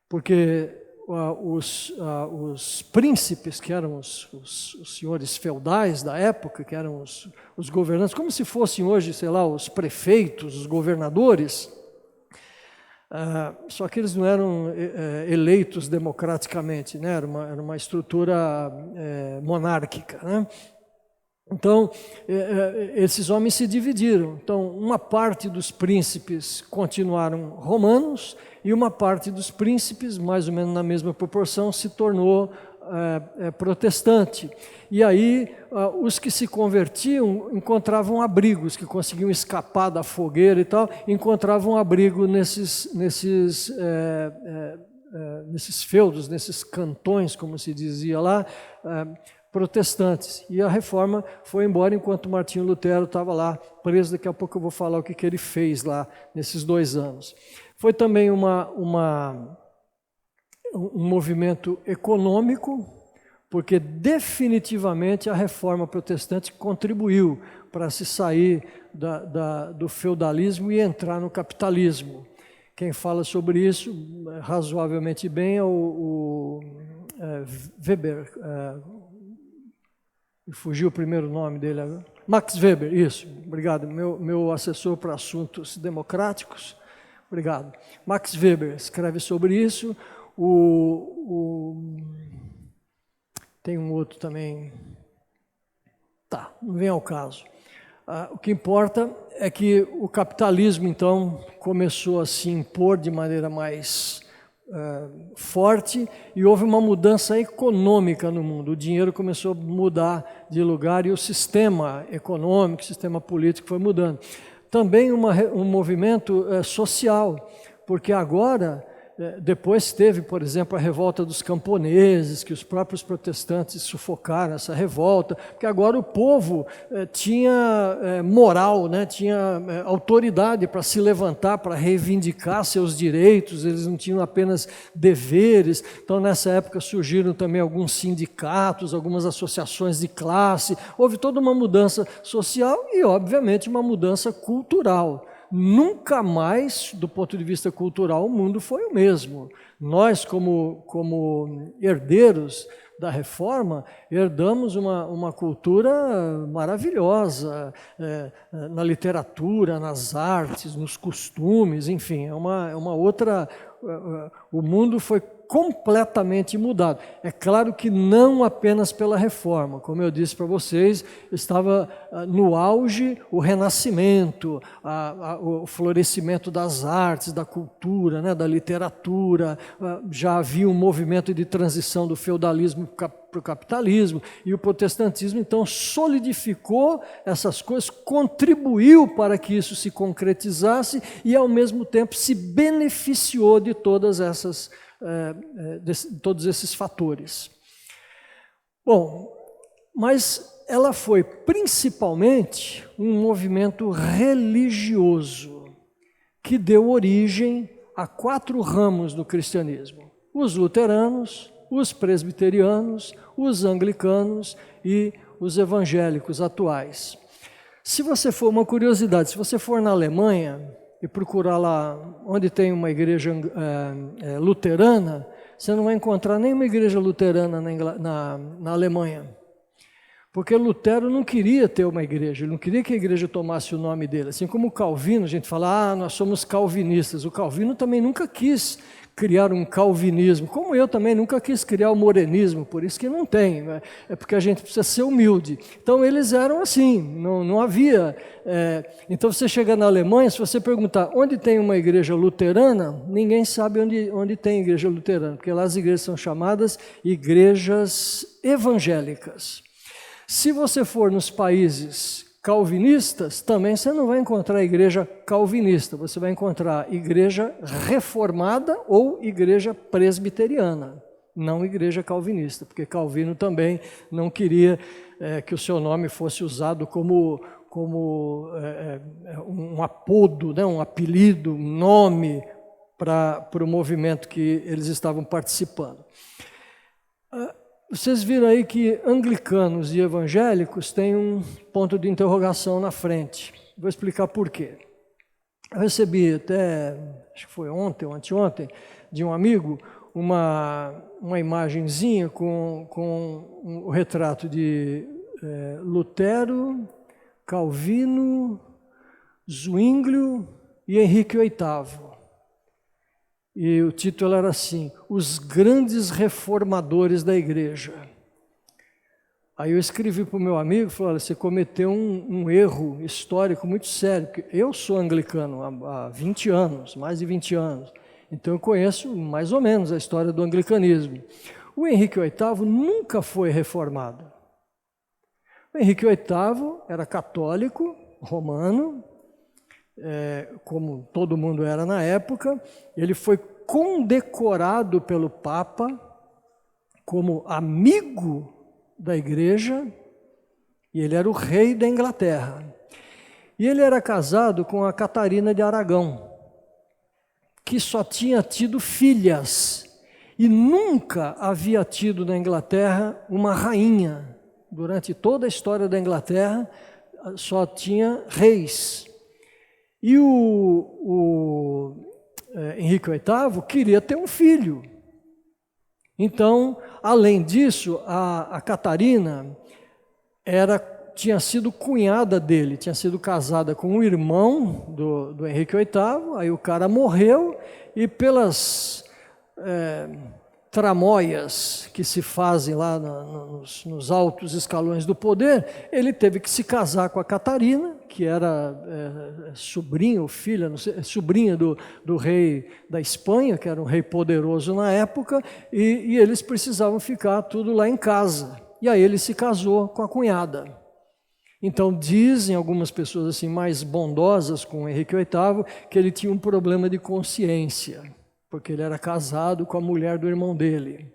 porque os príncipes, que eram os senhores feudais da época, que eram os governantes, como se fossem hoje, sei lá, os prefeitos, os governadores, só que eles não eram eleitos democraticamente, né? Era uma estrutura monárquica, né? Então, esses homens se dividiram. Então, uma parte dos príncipes continuaram romanos e uma parte dos príncipes, mais ou menos na mesma proporção, se tornou protestante. E aí, os que se convertiam encontravam abrigos, que conseguiam escapar da fogueira e tal, encontravam abrigo nesses feudos, nesses cantões, como se dizia lá, protestantes. E a reforma foi embora enquanto Martinho Lutero estava lá preso. Daqui a pouco eu vou falar o que ele fez lá nesses 2 anos. Foi também um movimento econômico, porque definitivamente a reforma protestante contribuiu para se sair do feudalismo e entrar no capitalismo. Quem fala sobre isso razoavelmente bem é o Weber. Fugiu o primeiro nome dele agora. Max Weber, isso, obrigado, meu assessor para assuntos democráticos, obrigado. Max Weber escreve sobre isso. Tem um outro também, não vem ao caso. O que importa é que o capitalismo, então, começou a se impor de maneira mais forte, e houve uma mudança econômica no mundo. O dinheiro começou a mudar de lugar e o sistema econômico, o sistema político foi mudando. Também um movimento social, porque agora, depois teve, por exemplo, a revolta dos camponeses, que os próprios protestantes sufocaram essa revolta, porque agora o povo tinha moral, né? Tinha autoridade para se levantar, para reivindicar seus direitos, eles não tinham apenas deveres. Então, nessa época surgiram também alguns sindicatos, algumas associações de classe, houve toda uma mudança social e, obviamente, uma mudança cultural. Nunca mais, do ponto de vista cultural, o mundo foi o mesmo. Nós, como herdeiros da reforma, herdamos uma cultura maravilhosa, na literatura, nas artes, nos costumes, enfim, é uma outra... O mundo foi completamente mudado. É claro que não apenas pela reforma, como eu disse para vocês, estava no auge o renascimento, o florescimento das artes, da cultura, né, da literatura, já havia um movimento de transição do feudalismo para o capitalismo, e o protestantismo então solidificou essas coisas, contribuiu para que isso se concretizasse e ao mesmo tempo se beneficiou de todas essas todos esses fatores. Bom, mas ela foi principalmente um movimento religioso que deu origem a 4 ramos do cristianismo: os luteranos, os presbiterianos, os anglicanos e os evangélicos atuais. Se você for, uma curiosidade, se você for na Alemanha e procurar lá onde tem uma igreja luterana, você não vai encontrar nenhuma igreja luterana na Alemanha. Porque Lutero não queria ter uma igreja, ele não queria que a igreja tomasse o nome dele. Assim como o Calvino, a gente fala, nós somos calvinistas. O Calvino também nunca quis criar um calvinismo, como eu também nunca quis criar o morenismo, por isso que não tem, né? É porque a gente precisa ser humilde. Então eles eram assim, não havia... então você chega na Alemanha, se você perguntar onde tem uma igreja luterana, ninguém sabe onde tem igreja luterana, porque lá as igrejas são chamadas igrejas evangélicas. Se você for nos países calvinistas, também você não vai encontrar igreja calvinista, você vai encontrar igreja reformada ou igreja presbiteriana, não igreja calvinista, porque Calvino também não queria que o seu nome fosse usado como um apodo, né, um apelido, um nome para o movimento que eles estavam participando. Vocês viram aí que anglicanos e evangélicos têm um ponto de interrogação na frente. Vou explicar por quê. Eu recebi até, acho que foi ontem ou anteontem, de um amigo, uma imagenzinha com o retrato de Lutero, Calvino, Zwinglio e Henrique VIII. E o título era assim: Os Grandes Reformadores da Igreja. Aí eu escrevi para o meu amigo, falei, olha, você cometeu um erro histórico muito sério, porque eu sou anglicano há 20 anos, mais de 20 anos, então eu conheço mais ou menos a história do anglicanismo. O Henrique VIII nunca foi reformado. O Henrique VIII era católico, romano, como todo mundo era na época. Ele foi condecorado pelo Papa como amigo da igreja, e ele era o rei da Inglaterra. E ele era casado com a Catarina de Aragão, que só tinha tido filhas, e nunca havia tido na Inglaterra uma rainha. Durante toda a história da Inglaterra, só tinha reis. E o Henrique VIII queria ter um filho. Então, além disso, a Catarina tinha sido cunhada dele, tinha sido casada com um irmão do Henrique VIII, aí o cara morreu e pelas tramóias que se fazem lá nos altos escalões do poder, ele teve que se casar com a Catarina, que era sobrinha ou filha, não sei, sobrinha do rei da Espanha, que era um rei poderoso na época, e eles precisavam ficar tudo lá em casa. E aí ele se casou com a cunhada. Então dizem algumas pessoas assim mais bondosas com o Henrique VIII que ele tinha um problema de consciência, porque ele era casado com a mulher do irmão dele.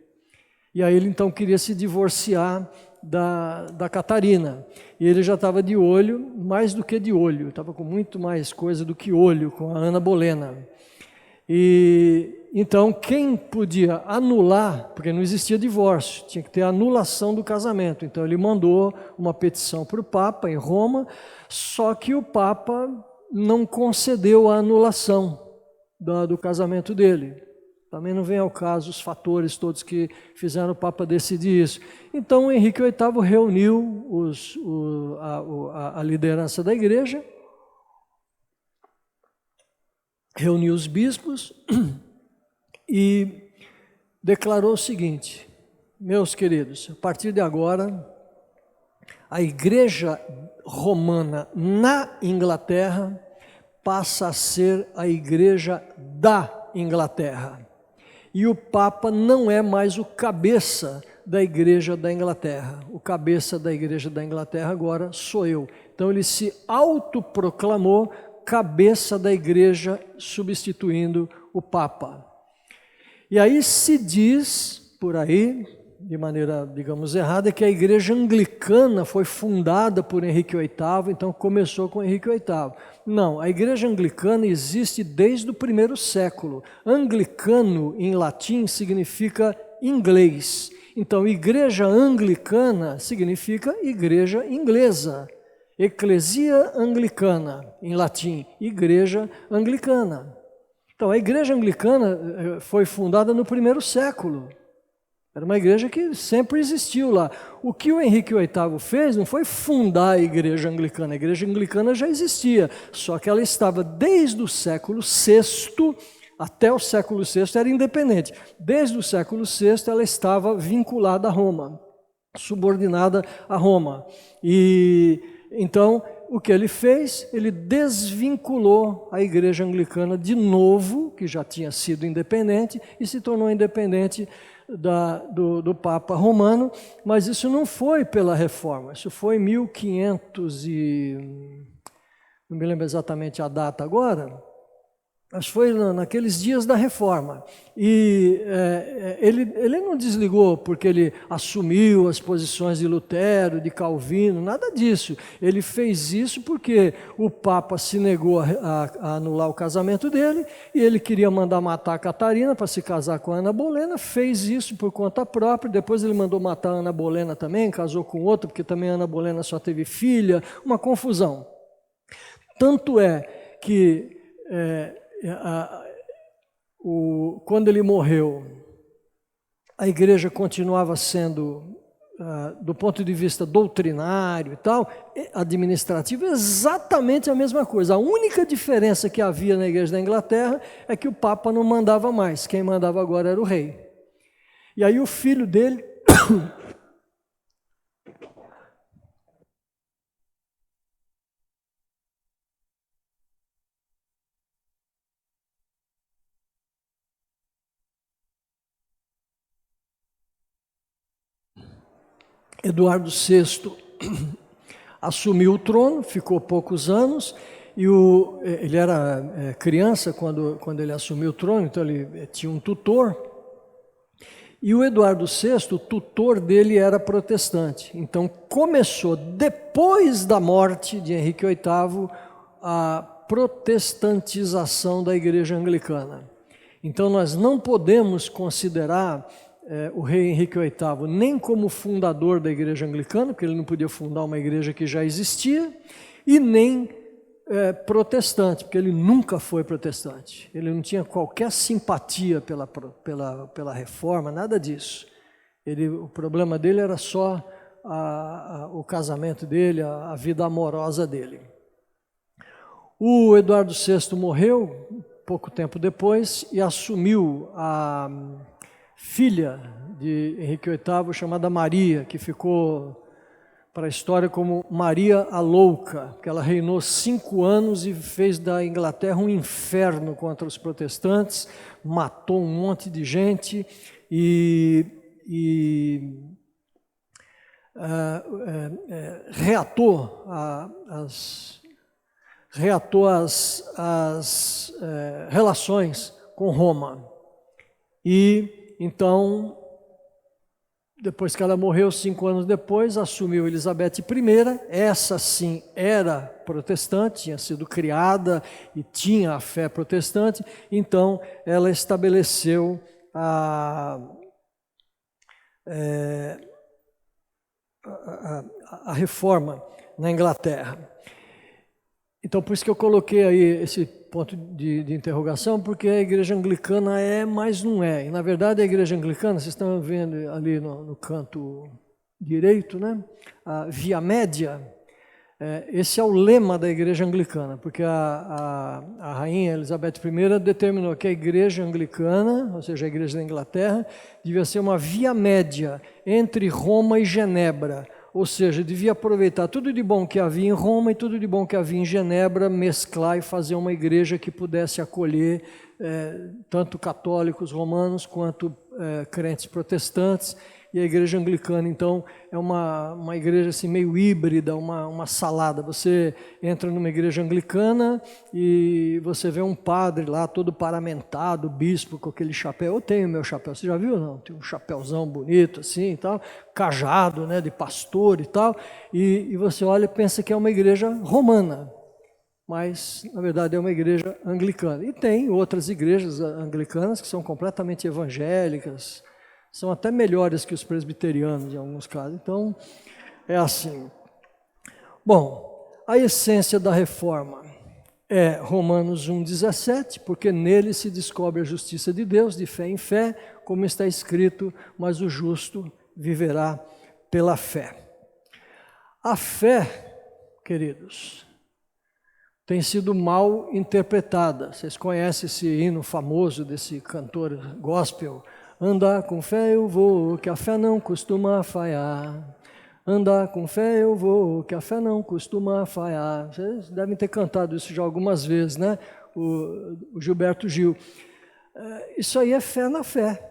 E aí ele então queria se divorciar da Catarina. E ele já estava de olho, mais do que de olho, estava com muito mais coisa do que olho, com a Ana Bolena. E então quem podia anular, porque não existia divórcio, tinha que ter anulação do casamento. Então ele mandou uma petição para o Papa em Roma, só que o Papa não concedeu a anulação do casamento dele. Também não vem ao caso os fatores todos que fizeram o Papa decidir isso. Então o Henrique VIII reuniu a liderança da igreja, reuniu os bispos e declarou o seguinte: meus queridos, a partir de agora, a Igreja Romana na Inglaterra passa a ser a Igreja da Inglaterra. E o Papa não é mais o cabeça da Igreja da Inglaterra. O cabeça da Igreja da Inglaterra agora sou eu. Então ele se autoproclamou cabeça da Igreja, substituindo o Papa. E aí se diz, por aí, de maneira, digamos, errada, que a Igreja Anglicana foi fundada por Henrique VIII, então começou com Henrique VIII. Não, a Igreja Anglicana existe desde o primeiro século. Anglicano, em latim, significa inglês. Então, Igreja Anglicana significa Igreja Inglesa. Eclesia Anglicana, em latim, Igreja Anglicana. Então, a Igreja Anglicana foi fundada no primeiro século. Era uma igreja que sempre existiu lá. O que o Henrique VIII fez não foi fundar a Igreja Anglicana. A Igreja Anglicana já existia, só que ela estava desde o século VI até o século VI, era independente. Desde o século VI ela estava vinculada a Roma, subordinada a Roma. E então, o que ele fez? Ele desvinculou a Igreja Anglicana de novo, que já tinha sido independente, e se tornou independente do Papa Romano, mas isso não foi pela reforma, isso foi em 1500 e... não me lembro exatamente a data agora, mas foi naqueles dias da reforma. E ele não desligou porque ele assumiu as posições de Lutero, de Calvino, nada disso. Ele fez isso porque o Papa se negou a anular o casamento dele e ele queria mandar matar a Catarina para se casar com a Ana Bolena, fez isso por conta própria. Depois ele mandou matar a Ana Bolena também, casou com outra, porque também a Ana Bolena só teve filha, uma confusão. Tanto é que... quando ele morreu, a igreja continuava sendo, do ponto de vista doutrinário e tal, administrativo, exatamente a mesma coisa. A única diferença que havia na igreja da Inglaterra é que o Papa não mandava mais, quem mandava agora era o rei. E aí o filho dele... Eduardo VI assumiu o trono, ficou poucos anos, e ele era criança quando ele assumiu o trono, então ele tinha um tutor, e o Eduardo VI, o tutor dele era protestante. Então começou, depois da morte de Henrique VIII, a protestantização da igreja anglicana. Então nós não podemos considerar o rei Henrique VIII nem como fundador da igreja anglicana, porque ele não podia fundar uma igreja que já existia, e nem protestante, porque ele nunca foi protestante. Ele não tinha qualquer simpatia pela reforma, nada disso. O problema dele era só o casamento dele, a vida amorosa dele. O Eduardo VI morreu pouco tempo depois e assumiu a filha de Henrique VIII, chamada Maria, que ficou para a história como Maria a Louca, porque ela reinou 5 anos e fez da Inglaterra um inferno contra os protestantes, matou um monte de gente e reatou as relações com Roma. E então, depois que ela morreu, 5 anos depois, assumiu Elizabeth I. Essa sim era protestante, tinha sido criada e tinha a fé protestante. Então, ela estabeleceu a reforma na Inglaterra. Então, por isso que eu coloquei aí esse ponto de interrogação, porque a igreja anglicana mas não é. E, na verdade, a igreja anglicana, vocês estão vendo ali no canto direito, né? A Via Média, Esse é o lema da igreja anglicana, porque a rainha Elizabeth I determinou que a igreja anglicana, ou seja, a igreja da Inglaterra, devia ser uma via média entre Roma e Genebra, ou seja, devia aproveitar tudo de bom que havia em Roma e tudo de bom que havia em Genebra, mesclar e fazer uma igreja que pudesse acolher tanto católicos romanos quanto crentes protestantes. E a igreja anglicana, então, é uma igreja assim, meio híbrida, uma salada. Você entra numa igreja anglicana e você vê um padre lá todo paramentado, bispo com aquele chapéu. Eu tenho meu chapéu, você já viu? Não, tem um chapéuzão bonito assim e tal, cajado, né, de pastor e tal. E você olha e pensa que é uma igreja romana, mas na verdade é uma igreja anglicana. E tem outras igrejas anglicanas que são completamente evangélicas, são até melhores que os presbiterianos em alguns casos. Então, é assim. Bom, a essência da reforma é Romanos 1,17, porque nele se descobre a justiça de Deus, de fé em fé, como está escrito, mas o justo viverá pela fé. A fé, queridos, tem sido mal interpretada. Vocês conhecem esse hino famoso desse cantor gospel? Andar com fé eu vou, que a fé não costuma falhar. Andar com fé eu vou, que a fé não costuma falhar. Vocês devem ter cantado isso já algumas vezes, né? O Gilberto Gil. Isso aí é fé na fé.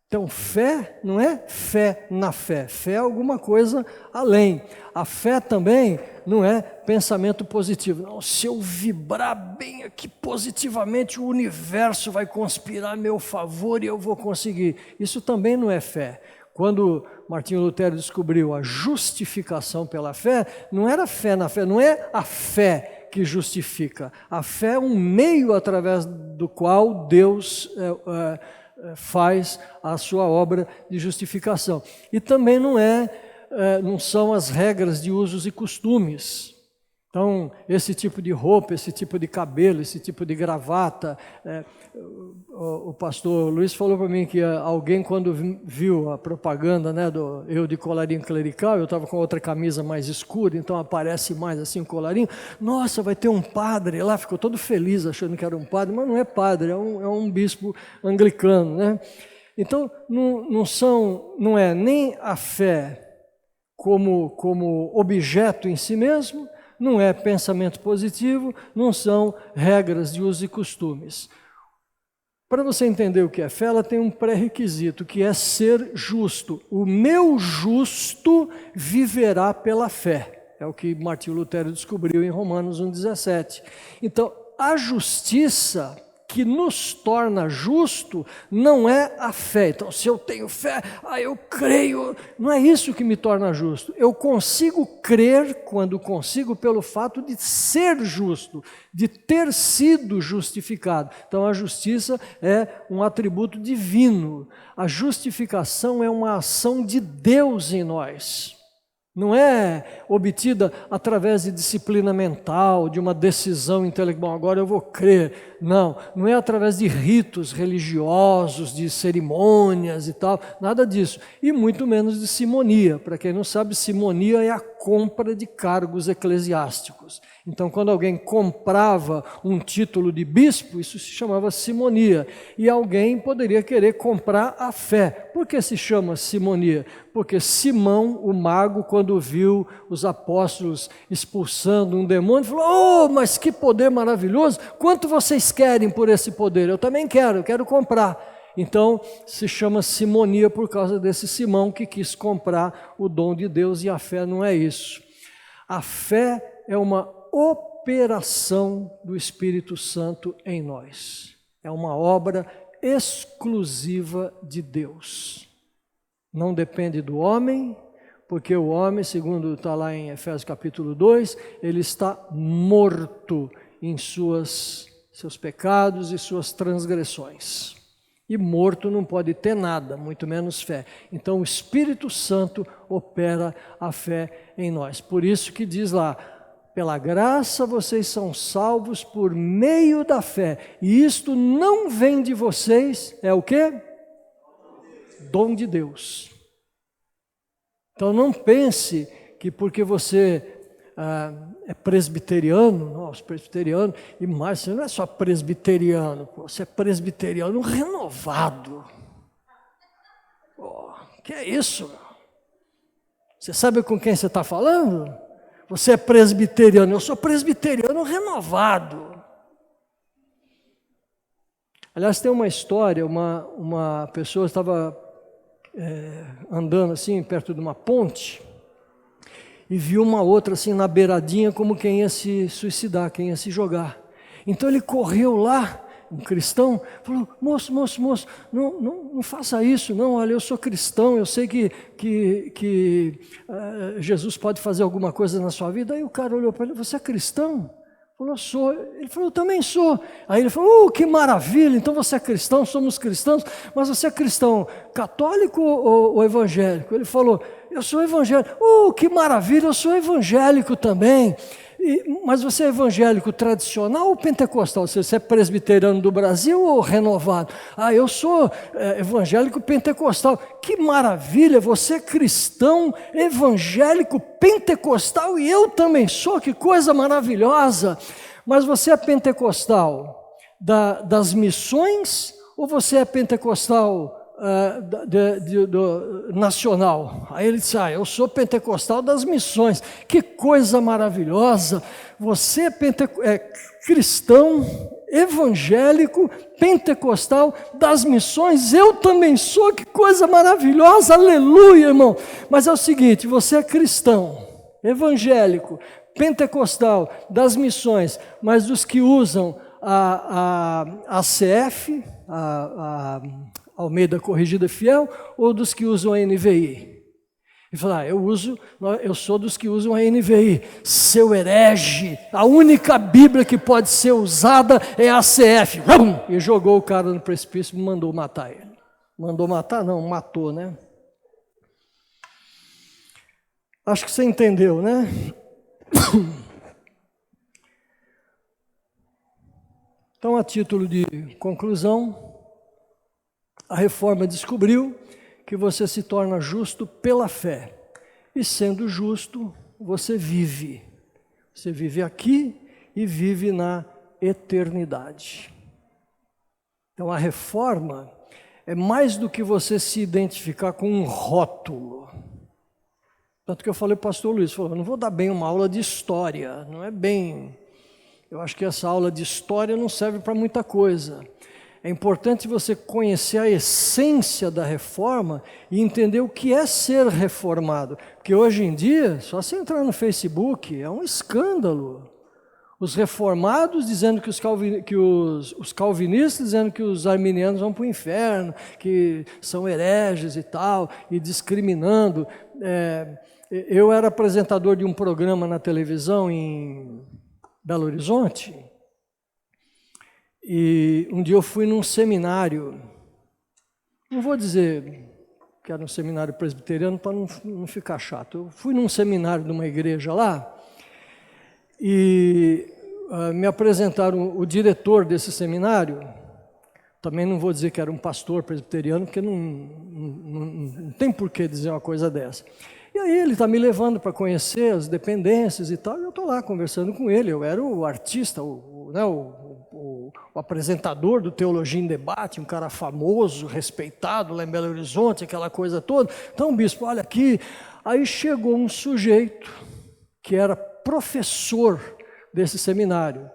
Então, fé não é fé na fé. Fé é alguma coisa além. A fé também não é pensamento positivo. Não, se eu vibrar bem aqui positivamente, o universo vai conspirar a meu favor e eu vou conseguir. Isso também não é fé. Quando Martinho Lutero descobriu a justificação pela fé, não era fé na fé, não é a fé que justifica. A fé é um meio através do qual Deus faz a sua obra de justificação. E também não são as regras de usos e costumes. Então, esse tipo de roupa, esse tipo de cabelo, esse tipo de gravata. O pastor Luiz falou para mim que alguém, quando viu a propaganda, né, eu de colarinho clerical, eu estava com outra camisa mais escura, então aparece mais assim o colarinho. Nossa, vai ter um padre lá, ficou todo feliz achando que era um padre, mas não é padre, é um bispo anglicano, né? Então, não é nem a fé como objeto em si mesmo, não é pensamento positivo, não são regras de uso e costumes. Para você entender o que é fé, ela tem um pré-requisito, que é ser justo. O meu justo viverá pela fé. É o que Martinho Lutero descobriu em Romanos 1,17. Então, a justiça que nos torna justo não é a fé. Então, se eu tenho fé, eu creio. Não é isso que me torna justo. Eu consigo crer quando consigo pelo fato de ser justo, de ter sido justificado. Então, a justiça é um atributo divino. A justificação é uma ação de Deus em nós. Não é obtida através de disciplina mental, de uma decisão intelectual, agora eu vou crer. Não é através de ritos religiosos, de cerimônias e tal, nada disso. E muito menos de simonia. Para quem não sabe, simonia é a compra de cargos eclesiásticos. Então, quando alguém comprava um título de bispo, isso se chamava simonia. E alguém poderia querer comprar a fé. Por que se chama simonia? Porque Simão, o mago, quando viu os apóstolos expulsando um demônio, falou: "Oh, mas que poder maravilhoso! Quanto vocês querem por esse poder? Eu também quero comprar." Então, se chama simonia por causa desse Simão que quis comprar o dom de Deus, e a fé não é isso. A fé é uma operação do Espírito Santo em nós. É uma obra exclusiva de Deus. Não depende do homem, porque o homem, segundo está lá em Efésios capítulo 2, ele está morto em seus pecados e suas transgressões. E morto não pode ter nada, muito menos fé. Então o Espírito Santo opera a fé em nós. Por isso que diz lá: pela graça vocês são salvos por meio da fé. E isto não vem de vocês, é o quê? Dom de Deus. Então não pense que porque você é presbiteriano, nossa, presbiteriano, e mais, você não é só presbiteriano, pô, você é presbiteriano renovado. Pô, que é isso? Você sabe com quem você está falando? Você é presbiteriano, eu sou presbiteriano renovado. Aliás, tem uma história, uma pessoa estava andando assim, perto de uma ponte, e viu uma outra assim na beiradinha, como quem ia se suicidar, quem ia se jogar. Então ele correu lá, um cristão, falou: moço, não faça isso, não, olha, eu sou cristão, eu sei que Jesus pode fazer alguma coisa na sua vida. Aí o cara olhou para ele: você é cristão? Falou: sou. Ele falou: eu também sou. Aí ele falou: que maravilha, então você é cristão, somos cristãos, mas você é cristão católico ou evangélico? Ele falou: eu sou evangélico. Que maravilha, eu sou evangélico também. Mas você é evangélico tradicional ou pentecostal? Você é presbiteriano do Brasil ou renovado? Eu sou evangélico pentecostal. Que maravilha, você é cristão, evangélico, pentecostal, e eu também sou, que coisa maravilhosa. Mas você é pentecostal das missões ou você é pentecostal nacional? Aí ele disse: eu sou pentecostal das missões. Que coisa maravilhosa, você é cristão, evangélico, pentecostal das missões, eu também sou, que coisa maravilhosa, aleluia, irmão. Mas é o seguinte, você é cristão, evangélico, pentecostal das missões, mas dos que usam a CF, a Almeida Corrigida Fiel, ou dos que usam a NVI? Ele falou: eu sou dos que usam a NVI. Seu herege, a única Bíblia que pode ser usada é a CF. E jogou o cara no precipício e mandou matar ele. Mandou matar? Não, matou, né? Acho que você entendeu, né? Então, a título de conclusão, a reforma descobriu que você se torna justo pela fé. E sendo justo, você vive. Você vive aqui e vive na eternidade. Então a reforma é mais do que você se identificar com um rótulo. Tanto que eu falei para o pastor Luiz, falou: eu não vou dar bem uma aula de história, não é bem... Eu acho que essa aula de história não serve para muita coisa. É importante você conhecer a essência da reforma e entender o que é ser reformado. Porque hoje em dia, só você entrar no Facebook, é um escândalo. Os reformados dizendo que os calvinistas dizendo que os arminianos vão para o inferno, que são hereges e tal, e discriminando. Eu era apresentador de um programa na televisão em Belo Horizonte, e um dia eu fui num seminário, não vou dizer que era um seminário presbiteriano para não ficar chato, eu fui num seminário de uma igreja lá, e me apresentaram o diretor desse seminário. Também não vou dizer que era um pastor presbiteriano, porque não tem por que dizer uma coisa dessa. E aí ele está me levando para conhecer as dependências e tal, e eu estou lá conversando com ele. Eu era o artista, o apresentador do Teologia em Debate, um cara famoso, respeitado lá em Belo Horizonte, aquela coisa toda. Então, bispo, olha aqui. Aí chegou um sujeito que era professor desse seminário.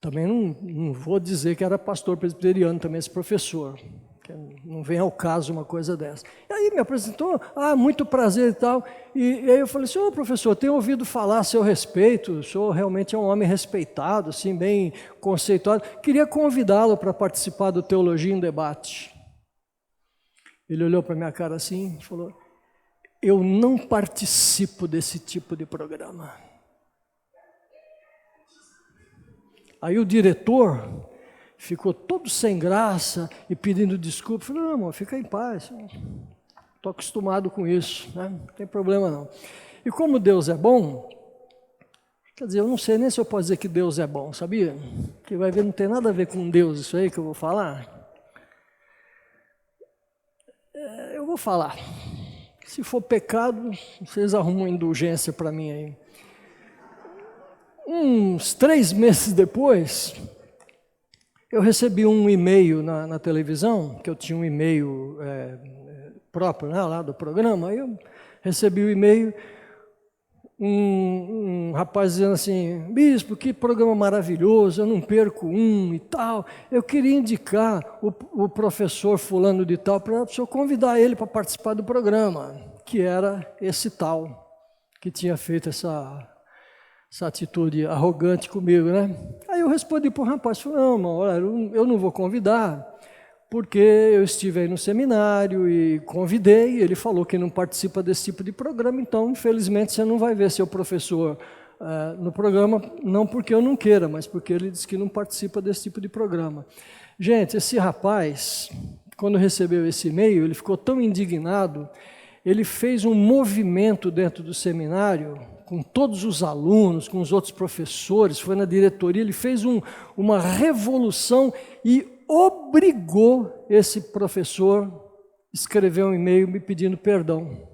Também não vou dizer que era pastor presbiteriano também esse professor, que não vem ao caso uma coisa dessa. E aí me apresentou: muito prazer e tal. E aí eu falei assim: professor, tenho ouvido falar a seu respeito, o senhor realmente é um homem respeitado, assim, bem conceituado. Queria convidá-lo para participar do Teologia em Debate. Ele olhou para minha cara assim e falou: eu não participo desse tipo de programa. Aí o diretor ficou todo sem graça e pedindo desculpa. Falei: não, irmão, fica em paz, estou acostumado com isso, né? Não tem problema não. E como Deus é bom, quer dizer, eu não sei nem se eu posso dizer que Deus é bom, sabia? Que vai ver, não tem nada a ver com Deus isso aí que eu vou falar. Eu vou falar. Se for pecado, vocês arrumam indulgência para mim aí. Uns 3 meses depois, eu recebi um e-mail na televisão, que eu tinha um e-mail próprio, né, lá do programa. Aí eu recebi o e-mail, um rapaz dizendo assim: bispo, que programa maravilhoso, eu não perco um e tal. Eu queria indicar o professor fulano de tal para o senhor convidar ele para participar do programa, que era esse tal que tinha feito essa atitude arrogante comigo, né? Aí eu respondi para o rapaz, falei: não, irmão, olha, eu não vou convidar, porque eu estive aí no seminário e convidei, ele falou que não participa desse tipo de programa, então, infelizmente, você não vai ver seu professor no programa, não porque eu não queira, mas porque ele disse que não participa desse tipo de programa. Gente, esse rapaz, quando recebeu esse e-mail, ele ficou tão indignado, ele fez um movimento dentro do seminário, com todos os alunos, com os outros professores, foi na diretoria, ele fez uma revolução e obrigou esse professor a escrever um e-mail me pedindo perdão.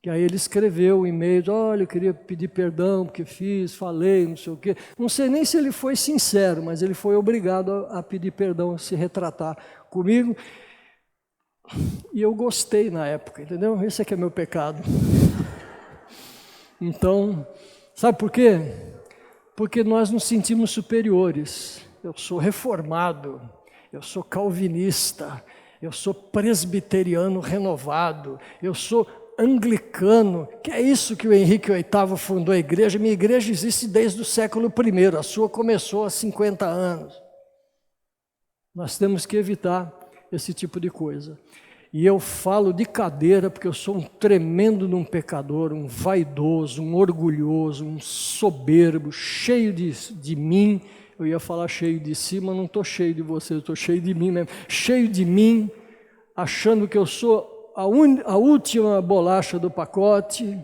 E aí ele escreveu o e-mail: olha, eu queria pedir perdão porque fiz, falei, não sei o quê. Não sei nem se ele foi sincero, mas ele foi obrigado a pedir perdão, a se retratar comigo. E eu gostei na época, entendeu? Esse é que é meu pecado. Então, sabe por quê? Porque nós nos sentimos superiores. Eu sou reformado, eu sou calvinista, eu sou presbiteriano renovado, eu sou anglicano, que é isso que o Henrique VIII fundou a igreja. Minha igreja existe desde o século I, a sua começou há 50 anos. Nós temos que evitar esse tipo de coisa. E eu falo de cadeira porque eu sou um tremendo de um pecador, um vaidoso, um orgulhoso, um soberbo, cheio de mim. Eu ia falar cheio de si, mas não estou cheio de você, eu estou cheio de mim mesmo. Cheio de mim, achando que eu sou a última bolacha do pacote.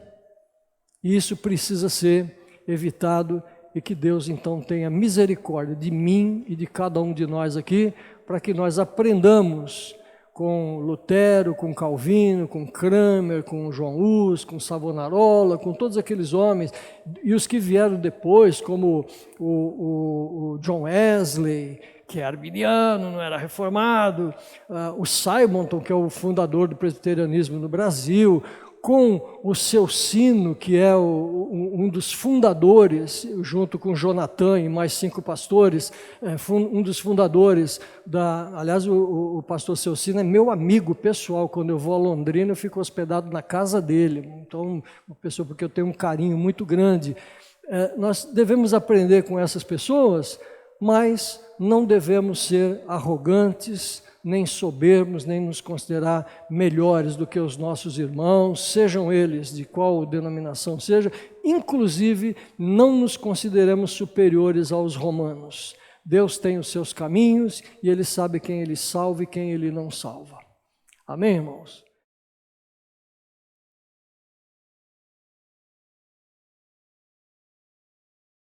E isso precisa ser evitado e que Deus então tenha misericórdia de mim e de cada um de nós aqui, para que nós aprendamos com Lutero, com Calvino, com Cranmer, com João Hus, com Savonarola, com todos aqueles homens, e os que vieram depois, como o John Wesley, que é arminiano, não era reformado, o Simonton, que é o fundador do presbiterianismo no Brasil, com o seu Sino, que é um dos fundadores, junto com Jonathan e mais 5 pastores, um dos fundadores aliás, o pastor Celcino é meu amigo pessoal. Quando eu vou a Londrina, eu fico hospedado na casa dele. Então, uma pessoa porque eu tenho um carinho muito grande. Nós devemos aprender com essas pessoas, mas não devemos ser arrogantes, nem soberbos, nem nos considerar melhores do que os nossos irmãos, sejam eles de qual denominação seja, inclusive não nos consideremos superiores aos romanos. Deus tem os seus caminhos e Ele sabe quem Ele salva e quem Ele não salva. Amém, irmãos?